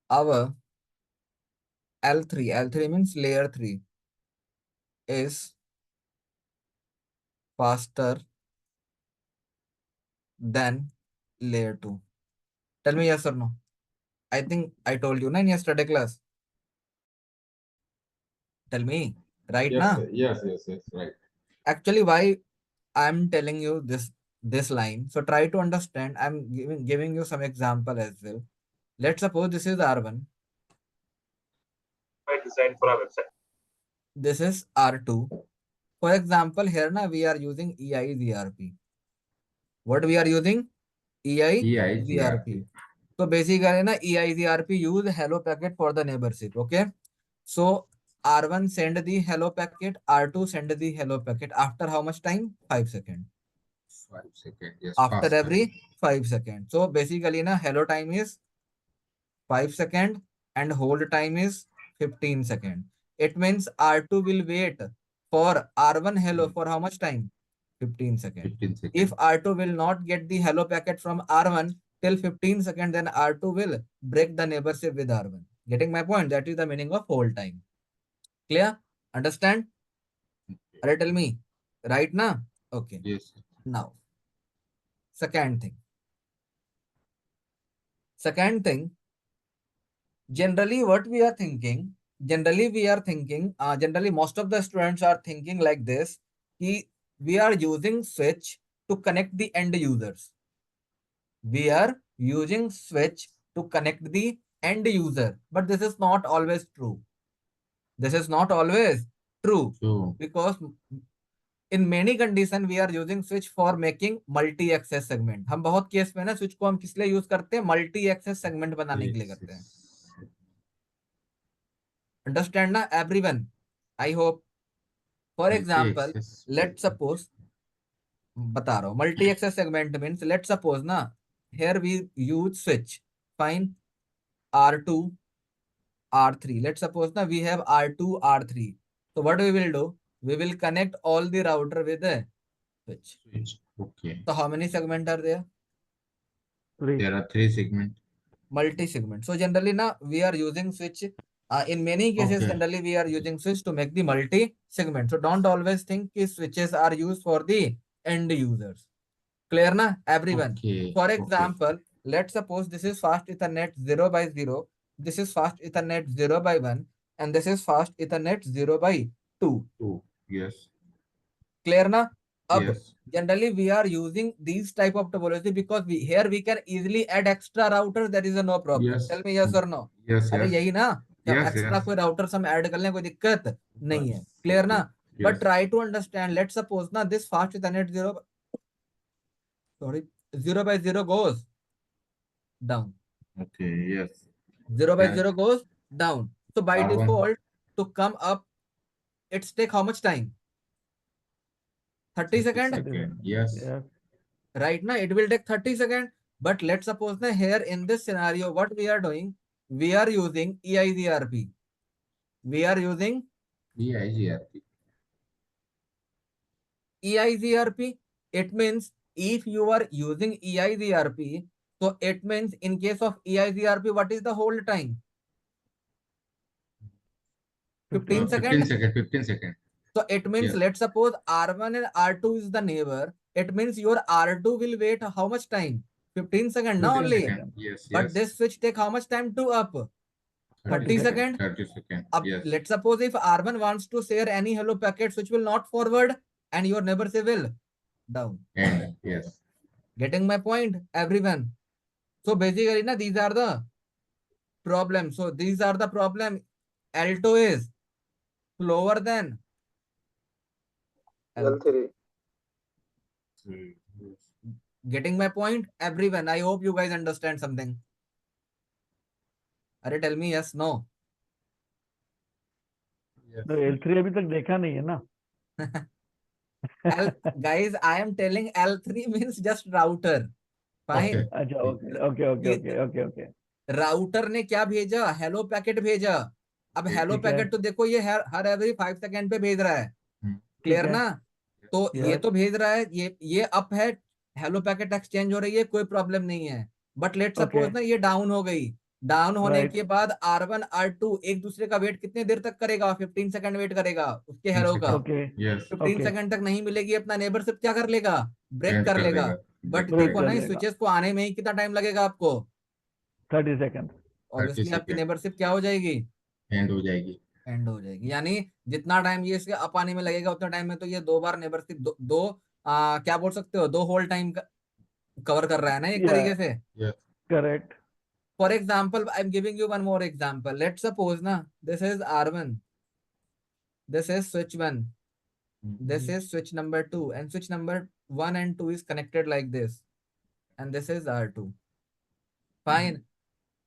Our L3 means layer 3 is faster than layer 2. Tell me yes or no. I think I told you na in yesterday class. Tell me right Yes, now. sir. Yes, right. Actually, why I'm telling you this line? So try to understand. I'm giving you some example as well. Let's suppose this is R1. Designed for our website. This is R2. For example, here na we are using EIGRP. What we are using? EIGRP. EIGRP. So basically na EIGRP use hello packet for the neighborship. Okay. So R1 send the hello packet, R2 send the hello packet. After how much time? 5 seconds. 5 seconds. Yes, After fast. every 5 seconds. So basically na hello time is 5 seconds and hold time is 15 seconds. It means R2 will wait for R1 hello for how much time? 15 seconds. 15 If seconds. R2 will not get the hello packet from R1 till 15 seconds, then R2 will break the neighborship with R1. Getting my point? That is the meaning of hold time. Clear? Understand? Are tell me. Right now? Okay. Yes. Now, second thing. Second thing, generally what we are thinking, generally most of the students are thinking like this, we are using switch to connect the end users. We are using switch to connect the end user, but this is not always true. This is not always true So, because in many condition we are using switch for making multi access segment. हम बहुत case में ना switch को हम किस लिए use करते हैं? मल्टी एक्सेस सेगमेंट बनाने के लिए करते हैं. Understand na everyone? I hope. For example, multi-access. let's suppose बता रहा हूँ multi access segment means let's suppose ना here we use switch. Fine. R2 R3. Let's suppose na we have R2 R3. So what we will do? We will connect all the router with a switch. Switch. Okay. So how many segment are there? 3. There are 3 segments. Multi-segment. So generally now we are using switch. In many cases, Okay. generally we are using switch to make the multi-segment. So don't always think कि switches are used for the end users. Clear na everyone? Okay. For Okay. example, let's suppose this is fast Ethernet 0 by 0. This is fast Ethernet 0 by 1. And this is fast Ethernet 0 by 2. 2. Yes. Clear na? Ab Yes. generally we are using these type of topology because we can easily add extra routers. There is a no problem. Yes. Tell me yes or no. Yes. अरे Yes. यही ना जब Yes. Extra Yes. कोई routers हम add कर लें कोई दिक्कत नहीं है. Yes. क्लियर ना? Okay. But Yes. Try to understand. Let's suppose ना this fast ethernet 0 by 0 goes down. Okay. Yes. 0 by Then 0 goes down. So by R1. default to come up it's take how much time? 30 seconds. Second. Yes. Yes. Right now it will take 30 seconds. But let's suppose that here in this scenario what we are doing, we are using EIGRP. We are using EIGRP. EIGRP. It means if you are using EIGRP, so it means in case of EIGRP, what is the hold time? 15 seconds. 15 seconds. So it means Yes. let's suppose R1 and R2 is the neighbor. It means your R2 will wait how much time? 15 seconds, not 15 only. seconds. Yes. But Yes. this switch take how much time to up? 30 seconds. 30 seconds. Yes. Let's suppose if R1 wants to share any hello packets which will not forward and your neighbor say will down. And yes. Getting my point, everyone? So basically, na, these are the problems. So these are the problem. L2 is slower than L3. Getting my point, everyone? I hope you guys understand something. अरे tell me yes, no. तो L3 अभी तक देखा नहीं है ना. Guys, I am telling L3 means just router. Fine. Okay. अच्छा okay. Router ने क्या भेजा? हेलो पैकेट भेजा. अब हेलो ठीक है. पैकेट तो देखो ये हर एवरी 5 सेकंड पे भेज रहा है. क्लियर ठीक है. ना? तो ये Yes. तो भेज रहा है, ये अप है, हेलो पैकेट एक्सचेंज हो रही है, कोई प्रॉब्लम नहीं है. But let suppose Okay. ना ये डाउन हो गई, डाउन होने Right. के बाद R1 R2 एक दूसरे का वेट कितने देर तक करेगा? 15 सेकंड वेट करेगा उसके हेरो का। Okay. Yes. 15 Okay. सेकंड तक नहीं मिलेगी, अपना नेबरशिप क्या कर लेगा? ब्रेक End कर कर लेगा। देगा, बट break देखो कर ना, करेगा। इस लेगा। स्विचेस को आने में ही कितना टाइम लगेगा आपको? 30 seconds. 30 ऑब्वियसली आपकी सेकंड नेबरशिप क्या हो जाएगी? एंड हो जाएगी। एंड हो जाएगी। यानी जितना टाइम ये इसके अप आने में लगेगा उतना टाइम में तो ये 2 बार नेबरशिप क्या बोल सकते हो, 2 होल टाइम कवर कर रहा है ना एक Yeah. तरीके से। Yes. Correct. For example I am giving you one more example. Let suppose ना, this is R1, this is switch 1, this is switch number 2, and switch number 1 and 2 is connected like this, and this is R2. Fine.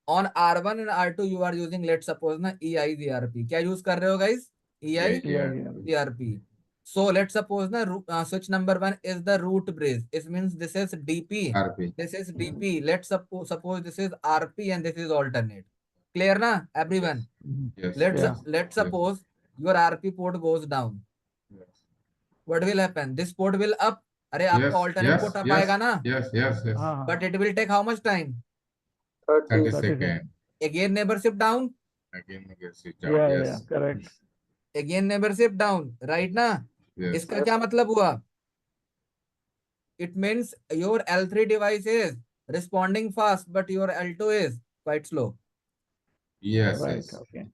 On R1 and R2 you are using, let's suppose na, EIGRP. क्या use कर रहे हो guys? Yeah. EIGRP. So let's suppose na, switch number 1 is the root bridge. It means this is DP, RP. this is DP. Let's suppose this is RP and this is alternate. Clear na everyone? Yes. Let's Yeah. let's suppose your RP port goes down. Yes. What will happen? This port will up. अरे Yes. आपका alternate Yes. port up Yes. आएगा ना? Yes. Yes. Yes. हाँ, But it will take how much time? 30 30. seconds. Again neighborship down. Again we get switch out. Yeah, Yes. yeah, correct. Again neighborship down. Right ना? Yes. इसका क्या मतलब हुआ? It means your L3 device is responding fast, but your L2 is quite slow. Yes. Right. Yes. Okay.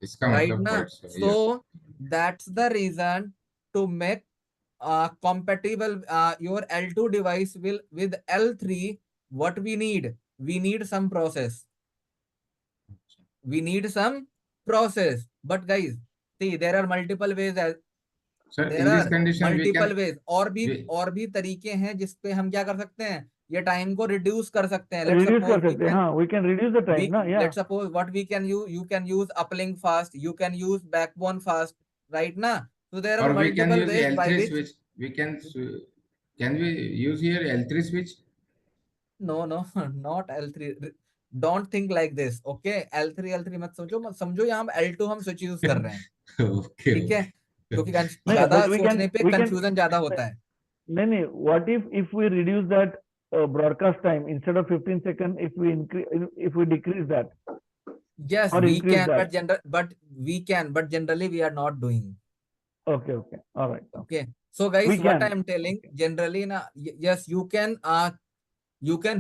इसका Right मतलब ना? quite slow. Yes. So that's the reason to make compatible your L2 device will with L3. What we need? We need some process. We need some process. But guys, see, there are multiple ways. Sir, There in this are condition we multiple can ways. और भी तरीके हैं जिसपे हम क्या कर सकते हैं, ये टाइम को रिड्यूस कर सकते हैं. Let's Reduce कर suppose we सकते हैं, can, हाँ, we can reduce the time, ना, yeah. let's suppose what we can use, you can use uplink fast, you can use backbone fast, right ना? So there are or we can multiple use ways by L3 which, switch. We can we use here L3 switch? no, not L3. Don't think like this, okay? L3 मत समझो यहाँ हम L2 हम switch use कर रहे हैं. Okay. ठीक है, क्योंकि नहीं, ज्यादा but सोचने पे कंफ्यूजन ज्यादा होता है. नहीं, what if we reduce that broadcast time instead of 15 seconds, if we decrease that Yes, or we increase can, that? but generally we are not doing. Okay, all right. Okay. So guys, We what I can. am telling, Okay. generally na, yes, you can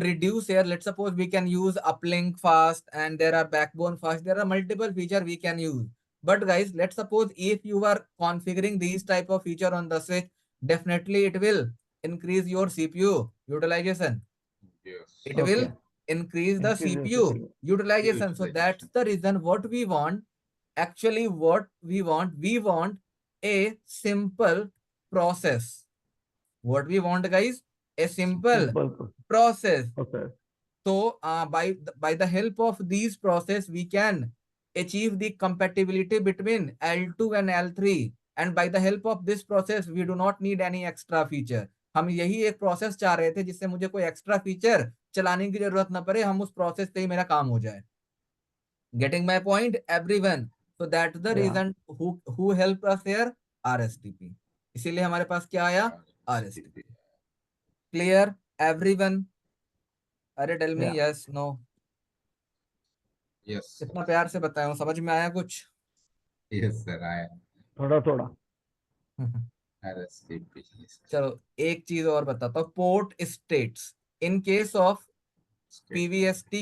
reduce here. Let's suppose we can use uplink fast and there are backbone fast. There are multiple feature we can use. But guys, let's suppose if you are configuring these type of feature on the switch, definitely it will increase your CPU utilization. Yes. It will Okay. increase the Increase the CPU CPU. utilization. So that's the reason what we want. Actually, what we want a simple process. What we want, guys? A simple Simple process. process. So by the help of these process, we can achieve the compatibility between L2 and L3. And by the help of this process, we do not need any extra feature. हम यही एक process चाह रहे थे जिससे मुझे कोई extra feature चलाने की जरूरत ना पड़े, हम उस प्रोसेस से ही मेरा काम हो जाए. Getting my point, everyone? So that's the Yeah. reason who helped us here? RSTP. इसीलिए हमारे पास क्या आया? RSTP. Clear, everyone? अरे tell me Yeah. yes, no. Yes. कितना प्यार से बताया हूँ, समझ में आया कुछ? Yes, sir. I थोड़ा. RSTP. चलो एक चीज और बताता हूँ. Port states. In case of PVST,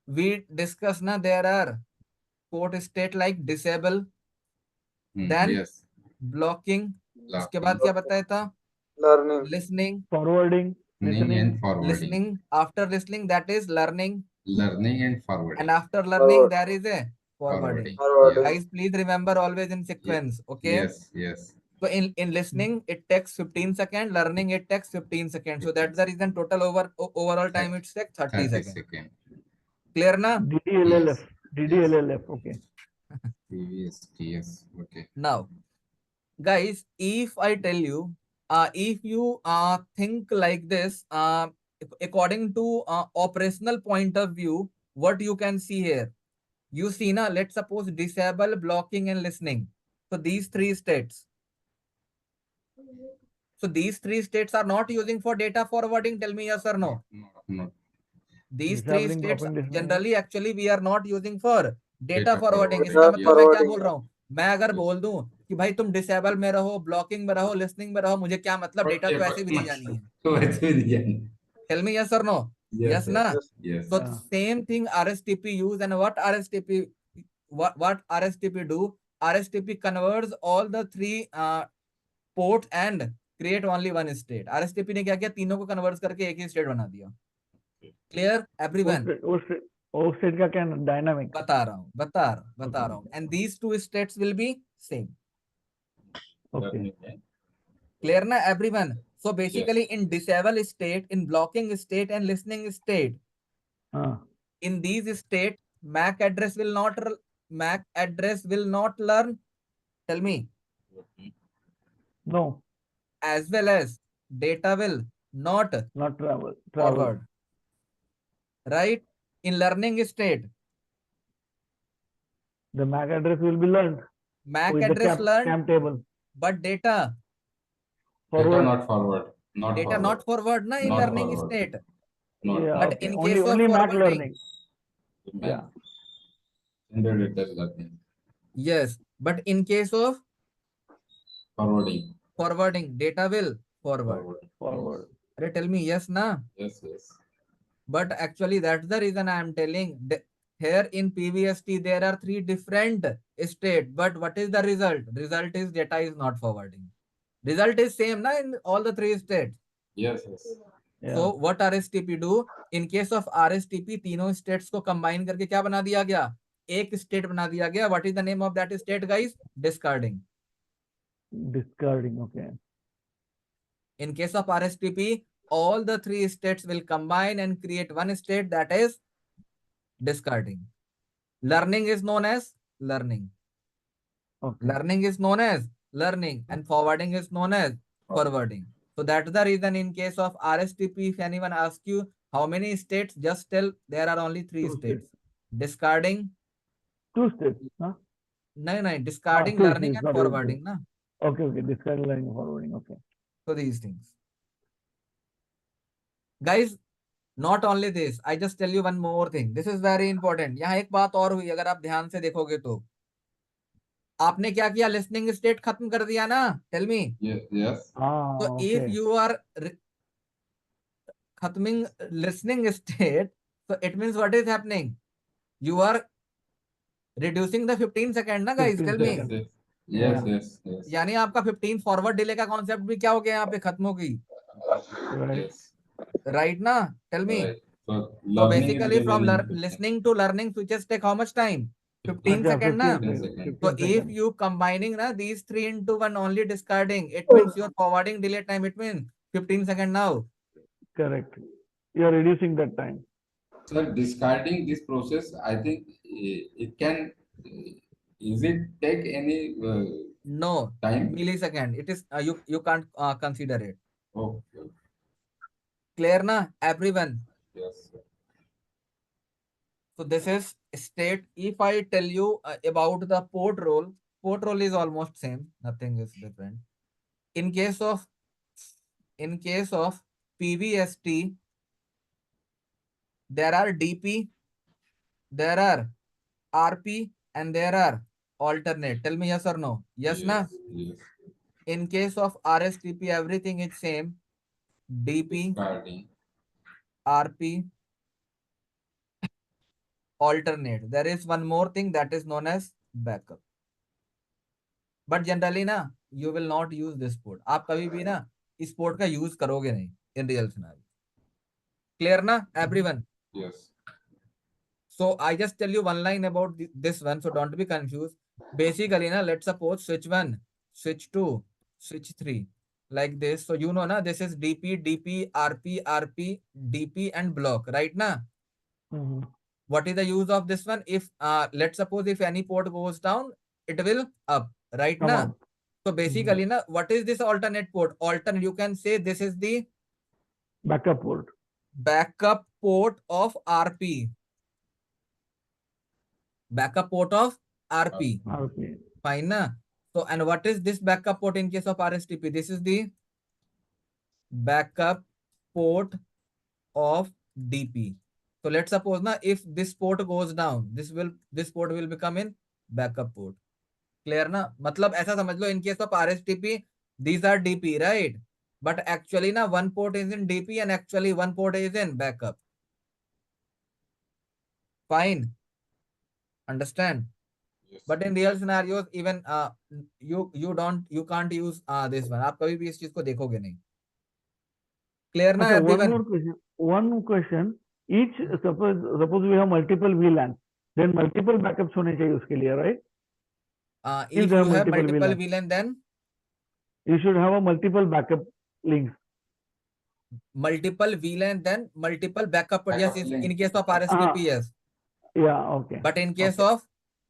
we discuss ना, there are port state like disable, then Yes. blocking. उसके बाद क्या बताया था? Learning. Listening. Forwarding, Listening and listening. forwarding. Listening. After listening, that is learning. Learning and forwarding. And after learning, there is a forwarding. Forwarding. Guys, please remember always in sequence. Okay. Yes. So in listening, it takes 15 seconds. Learning, it takes 15 seconds. So that's the reason total overall time it takes 30 seconds. Clear na? DDLLF. Okay. Yes. Okay. Now, guys, if I tell you, if you think like this, according to operational point of view, what you can see here? You see na, let's suppose disable, blocking and listening. So these three states. So these three states are not using for data forwarding. Tell me yes or no. No. These three Disabling states copying listening. generally actually we are not using for data Data forwarding. forwarding. इसका Data मतलब मैं क्या forwarding. बोल रहा हूँ, मैं अगर बोल दूं कि भाई तुम डिसेबल में रहो, ब्लॉकिंग में रहो, लिसनिंग में रहो, मुझे क्या मतलब, डेटा तो ऐसे भी नहीं जानी है. तो वैसे भी नहीं है. Tell me yes or no. Yes na. Yes. Yes. So Yeah. same thing RSTP use, and what RSTP do? RSTP converts all the three ports and create only one state. RSTP ने क्या किया, तीनों को convert करके एक ही state बना दिया. Clear everyone? वो स्टेट का क्या डायनामिक बता रहा हूँ. And these two states will be same. Okay Clear na everyone? So basically in disable state, in blocking state and listening state, हाँ in these state, MAC address will not learn. Tell me. No As well as data will not not travel forward. Right? In learning state, the MAC address will be learned MAC with the address learned, CAM table but data forward. Not forward. not forward na in Not learning forward. state. Yeah, But okay. in Only case of only MAC forwarding, learning. Yeah. yes. But in case of Forwarding. data will forward. Forward. Arey, tell me yes na. Yes. But actually that's the reason I am telling. Here in PVST there are three different states, but what is the result? Result is data is not forwarding. Result is same na in all the three states. Yes. Yeah. So what RSTP do? In case of RSTP, तीनों states को combine करके क्या बना दिया गया? एक state बना दिया गया. What is the name of that state, guys? Discarding. Discarding. Okay. In case of RSTP, all the three states will combine and create one state, that is discarding. Learning is known as learning. Okay. Learning is known as learning, and forwarding is known as forwarding. So that's the reason in case of RSTP, if anyone asks you how many states, just tell there are only three Two states. states. Discarding, Two states. Huh? no, discarding, Two learning, states, and not forwarding. Na? Okay. Discarding, learning, forwarding. Okay. So these things. Guys, not only this, I just tell you one more thing. This is very important. यहाँ एक बात और हुई, अगर आप ध्यान से देखोगे तो आपने क्या किया, लिसनिंग स्टेट खत्म कर दिया ना. Tell me. Yes. So if Okay. you are खत्मिंग listening state, so it means what is happening? You are reducing the 15 second ना guys. 15 Tell me. seconds. Yes. यानी आपका 15 फॉरवर्ड डिले का कॉन्सेप्ट भी क्या हो गया, यहाँ पे खत्म हो गई. Right. Right ना. Tell me. Right. So So learning is basically from very important. listening to learning switches take how much time? 15 Yeah, second na. 15 seconds. So 15 if seconds. you combining na these three into one only discarding, it means your forwarding delay time, it means 15 second now. Correct. You are reducing that time. Sir, discarding this process, I think it can. Is it take any No, time? millisecond. It is you can't consider it. Okay. Clear na everyone? Yes. Sir. So this is state. If I tell you about the port role is almost same. Nothing is different. In case of PVST, there are DP, there are RP, and there are alternate. Tell me yes or no. Yes, na? Yes. In case of RSTP, everything is same. DP, Discarding. RP, alternate. There is one more thing that is known as backup. But generally ना, you will not use this port. आप कभी भी ना इस port का use करोगे नहीं in real scenario. Clear ना everyone? Yes. So I just tell you one line about this one, so don't be confused. Basically na, let's suppose switch 1, switch 2, switch 3 like this. So you know na, this is DP, RP, DP and block, right na? Mhm. What is the use of this one? If let's suppose if any port goes down, it will up, right Come na? up. So basically na, what is this alternate port? Alternate, you can say this is the Backup port. backup port of RP. Backup port of RP. RP. Fine na? So and what is this backup port in case of RSTP? This is the backup port of DP. So let's suppose na if this port goes down, this port will become in backup port. Clear na? मतलब ऐसा समझ लो, in case of RSTP, these are DP, right? But actually na one port is in DP and actually one port is in backup. Fine. Understand? Yes. But in real scenarios, even you can't use this one. आप कभी भी इस चीज को देखोगे नहीं. Clear na Okay, everyone? one question. Each suppose we have multiple VLAN, then multiple backups होने चाहिए उसके लिए, right? If If there are you have multiple multiple VLAN, VLAN, then you should have a multiple backup links. multiple VLAN, then multiple backup. Yes, Backup link. in case of RSTP, yes. Yeah, okay. But in case Okay. of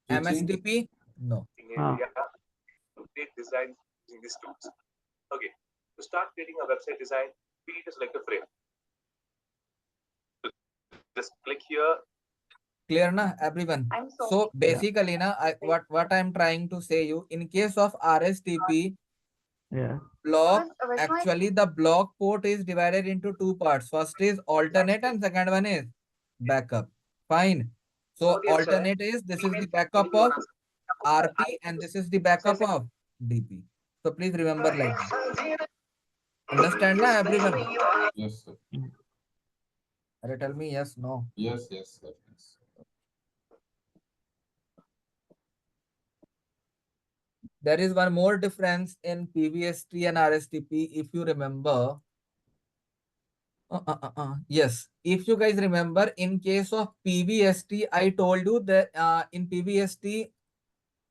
Switching. MSTP, no. area to create designs using these tools. Okay, to start creating a website design, we need to select a frame. So just click here. Clear na everyone? So basically na what I'm trying to say you, in case of RSTP Yeah. block, actually the block port is divided into two parts. First is alternate and second one is backup. Fine. So alternate is, this is the backup of RP and this is the backup of DP. So please remember like that. Understand na everyone? Yes, sir. Tell me yes, no. Yes, yes, sir. Yes. There is one more difference in PVST and RSTP if you remember. Yes, if you guys remember, in case of PVST, I told you that in PVST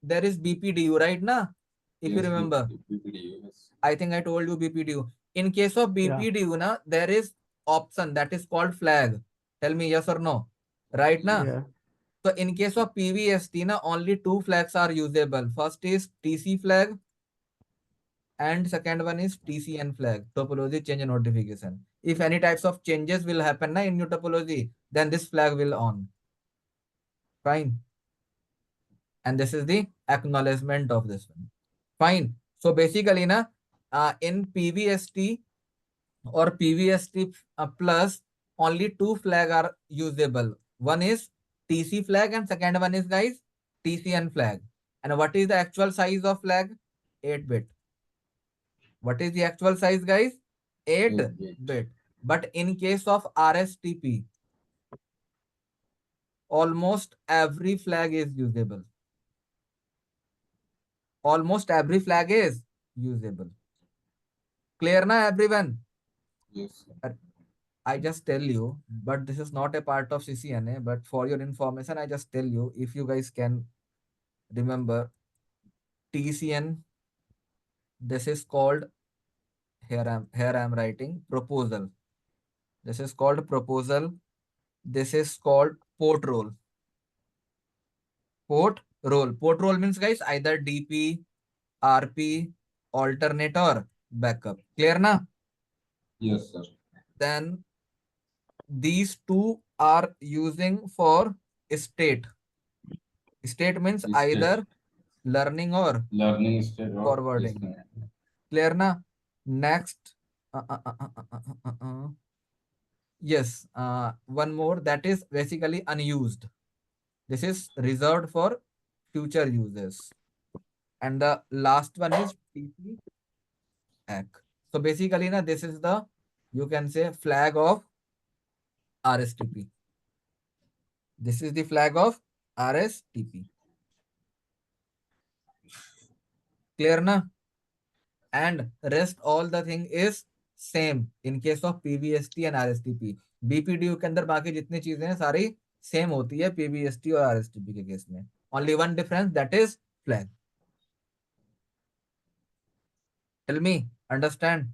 there is BPDU, right? Na? If you Yes, remember, BPDU, yes. I think I told you BPDU. In case of BPDU, na, there is option that is called flag. Tell me yes or no. Right? Na? Yeah. So in case of PVST, na, only two flags are usable. First is TC flag and second one is TCN flag, topology change notification. If any types of changes will happen na, in your topology, then this flag will on. Fine. And this is the acknowledgement of this one. Fine. So basically na, in PVST or PVST plus, only two flag are usable. One is TC flag and second one is guys TCN flag. And what is the actual size of flag? 8-bit. What is the actual size, guys? 8-bit. But in case of RSTP, almost every flag is usable. Almost every flag is usable. Clear na everyone? Yes, sir. I just tell you, but this is not a part of CCNA, but for your information, I just tell you, if you guys can remember, TCN, this is called, here I am writing proposal. This is called proposal. This is called port role. Port role. Port role means guys either DP, RP, alternate or backup. Clear na? Yes, sir. Then these two are using for state. State means State. either learning or Learning state or forwarding. listening. Clear na? Next. Yes. One more that is basically unused. This is reserved for future users. And the last one is TP ACK. So basically, na, this is the, you can say, flag of RSTP. This is the flag of RSTP. Clear na? And rest all the thing is same in case of PVST and RSTP. BPDU के अंदर बाकी जितनी चीजें हैं सारी same होती है PVST और RSTP के केस में. Only one difference, that is flag. Tell me, understand?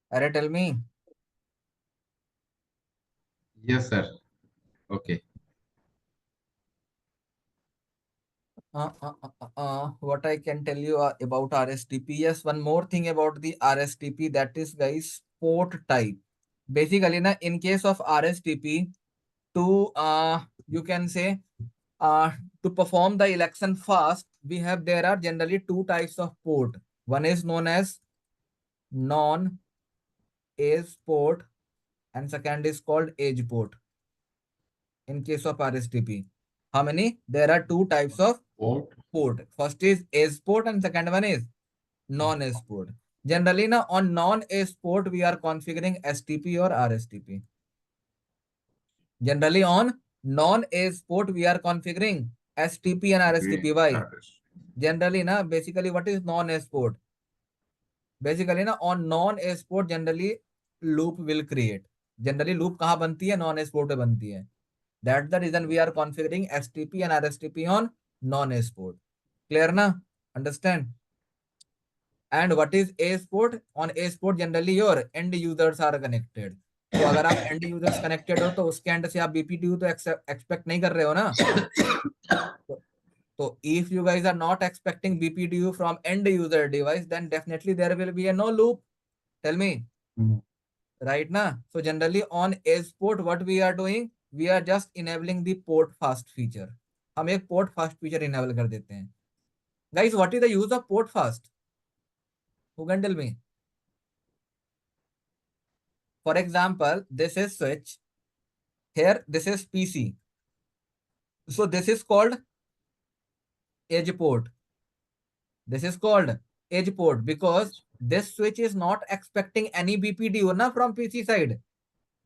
Arey, tell me. Yes, sir. Okay. What I can tell you about RSTP? Yes, one more thing about the RSTP, that is, guys, port type. Basically, na, in case of RSTP, to you can say to perform the election fast, there are generally two types of port. One is known as non-age port, and second is called age port. In case of RSTP, how many? There are two types of port. First is age port and second one is non-age port. Generally, now on non-age port, we are configuring STP or RSTP. Generally, on non-age port, we are configuring STP and RSTP. Why? Generally, na, basically, what is non-age port? Basically, na, on non-age port, generally loop will create. Generally, loop कहाँ बनती है? Non-age port पे बनती है. That's the reason we are configuring STP and RSTP on non-age port. Clear na? Understand? And what is age port? On age port, generally your end users are connected. तो अगर आप end users connected हो तो उसके end से आप BPDU तो expect नहीं कर रहे हो ना. So if you guys are not expecting BPDU from end user device, then definitely there will be a no loop. Tell me. Right na? So generally on edge port, what we are doing? We are just enabling the port fast feature. हम एक port fast feature enable कर देते हैं. Guys, what is the use of port fast? Who can tell me? For example, this is switch. Here, this is PC. So this is called edge port. This is called edge port because this switch is not expecting any BPDU na from PC side.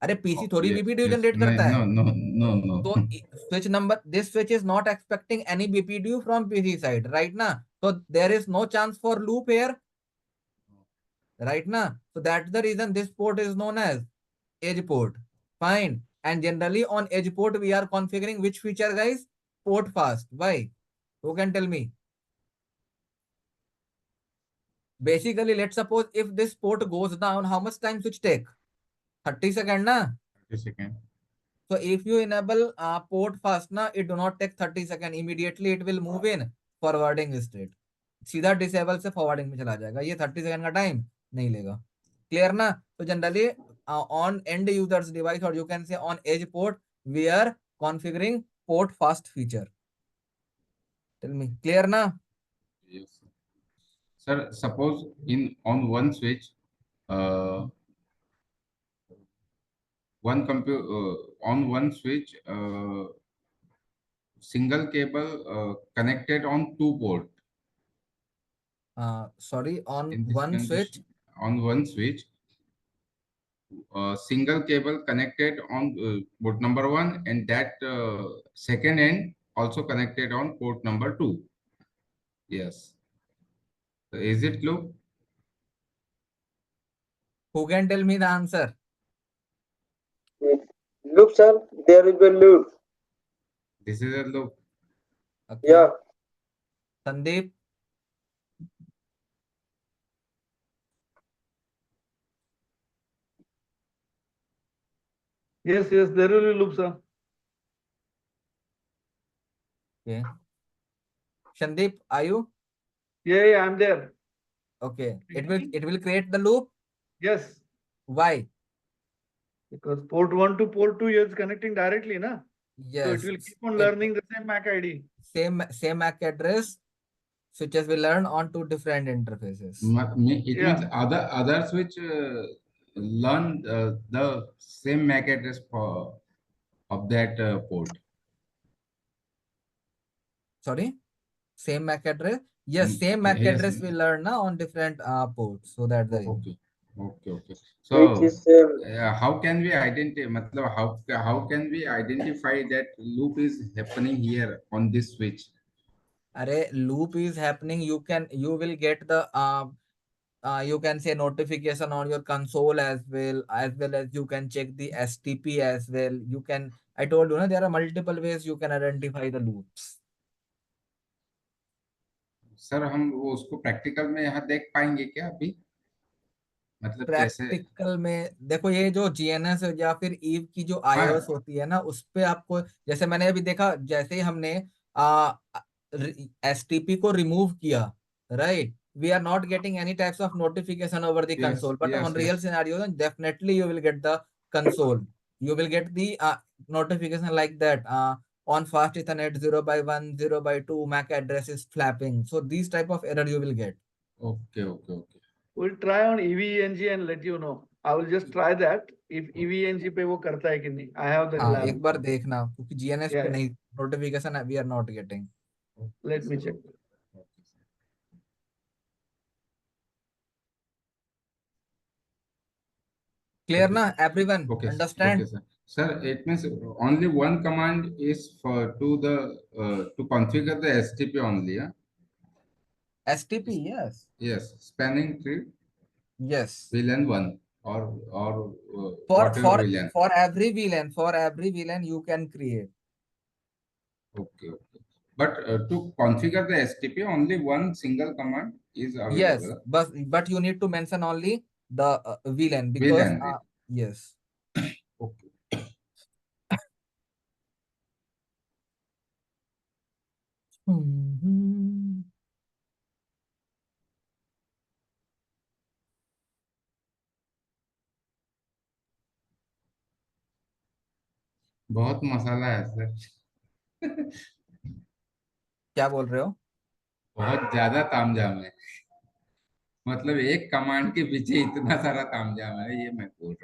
अरे PC थोड़ी BPDU generate करता है. No. So switch number, this switch is not expecting any BPDU from PC side, right na? So there is no chance for loop here, right na? So that's the reason this port is known as edge port. Fine. And generally on edge port, we are configuring which feature, guys? Port fast. Why? Who can tell me? Basically, let's suppose if this port goes down, how much time switch take? 30 seconds, na? 30 seconds. So if you enable port fast, na, it do not take 30 seconds. Immediately it will move in forwarding state. सीधा disable से forwarding में चला जाएगा. ये 30 second का time नहीं लेगा. Clear ना? So generally on end users device, or you can say on edge port, we are configuring port fast feature. Tell me. Clear na? Yes. Sir, suppose on one switch, on one switch, single cable connected on two port. Sorry, on In this one condition, switch. on one switch, single cable connected on port number 1, and that second end also connected on port number 2. Yes. So is it loop? Who can tell me the answer? Loop, sir. There is a loop. This is a loop. Okay. Yeah. Sandeep. Yes, there will be loop, sir. Okay. Sandeep, are you? Yeah, I'm there. Okay. It will create the loop. Yes. Why? Because port 1 to port 2 is connecting directly, na? Yes. So it will keep on learning the same MAC ID. Same MAC address, switches will learn on two different interfaces. It means other switch learn the same MAC address of that port. Sorry? Same MAC address? Yes, same MAC yes. address will learn now on different ports. So that's the reason. Okay. So Which is how can we identify? How can we identify that loop is happening here on this switch? Array loop is happening. You will get the you can say notification on your console as well as you can check the STP as well. I told you, there are multiple ways you can identify the loops. Sir हम वो उसको practical में यहाँ देख पाएंगे क्या अभी? मतलब प्रैक्टिकल में देखो, ये जो GNS या फिर ईव की जो iOS होती है ना, उस पे आपको, जैसे मैंने अभी देखा, जैसे ही हमने एसटीपी को रिमूव किया, right, we are not getting any types of notification over the Yes, console, but yes, on real yes. Scenario definitely you will get the console, you will get the notification like that, on fast ethernet 0x1 0x2 MAC address is flapping, so these type of error you will get. Okay, okay, okay. We'll try on EVNG and let you know. I will just try that if EVNG पे वो करता है कि नहीं. I have the हाँ, lab. एक बार देखना, क्योंकि जीएनएस Yeah, पे yeah. नहीं notification we are not getting. Let me check. Clear Okay, na sir. everyone? Okay, Understand? okay, sir. Sir, it means only one command is for to configure the STP only, yeah? STP, yes. Yes, spanning tree Yes. VLAN one or For whatever for VLAN. for every VLAN you can create. Okay, okay. But to configure the STP, only one single command is Yes, available. but you need to mention only the VLAN because VLAN. yes. Okay. बहुत मसाला है sir. क्या बोल रहे हो? बहुत ज्यादा तामझाम है. मतलब एक कमांड के पीछे इतना सारा तामझाम है, ये मैं बोल रहा हूँ.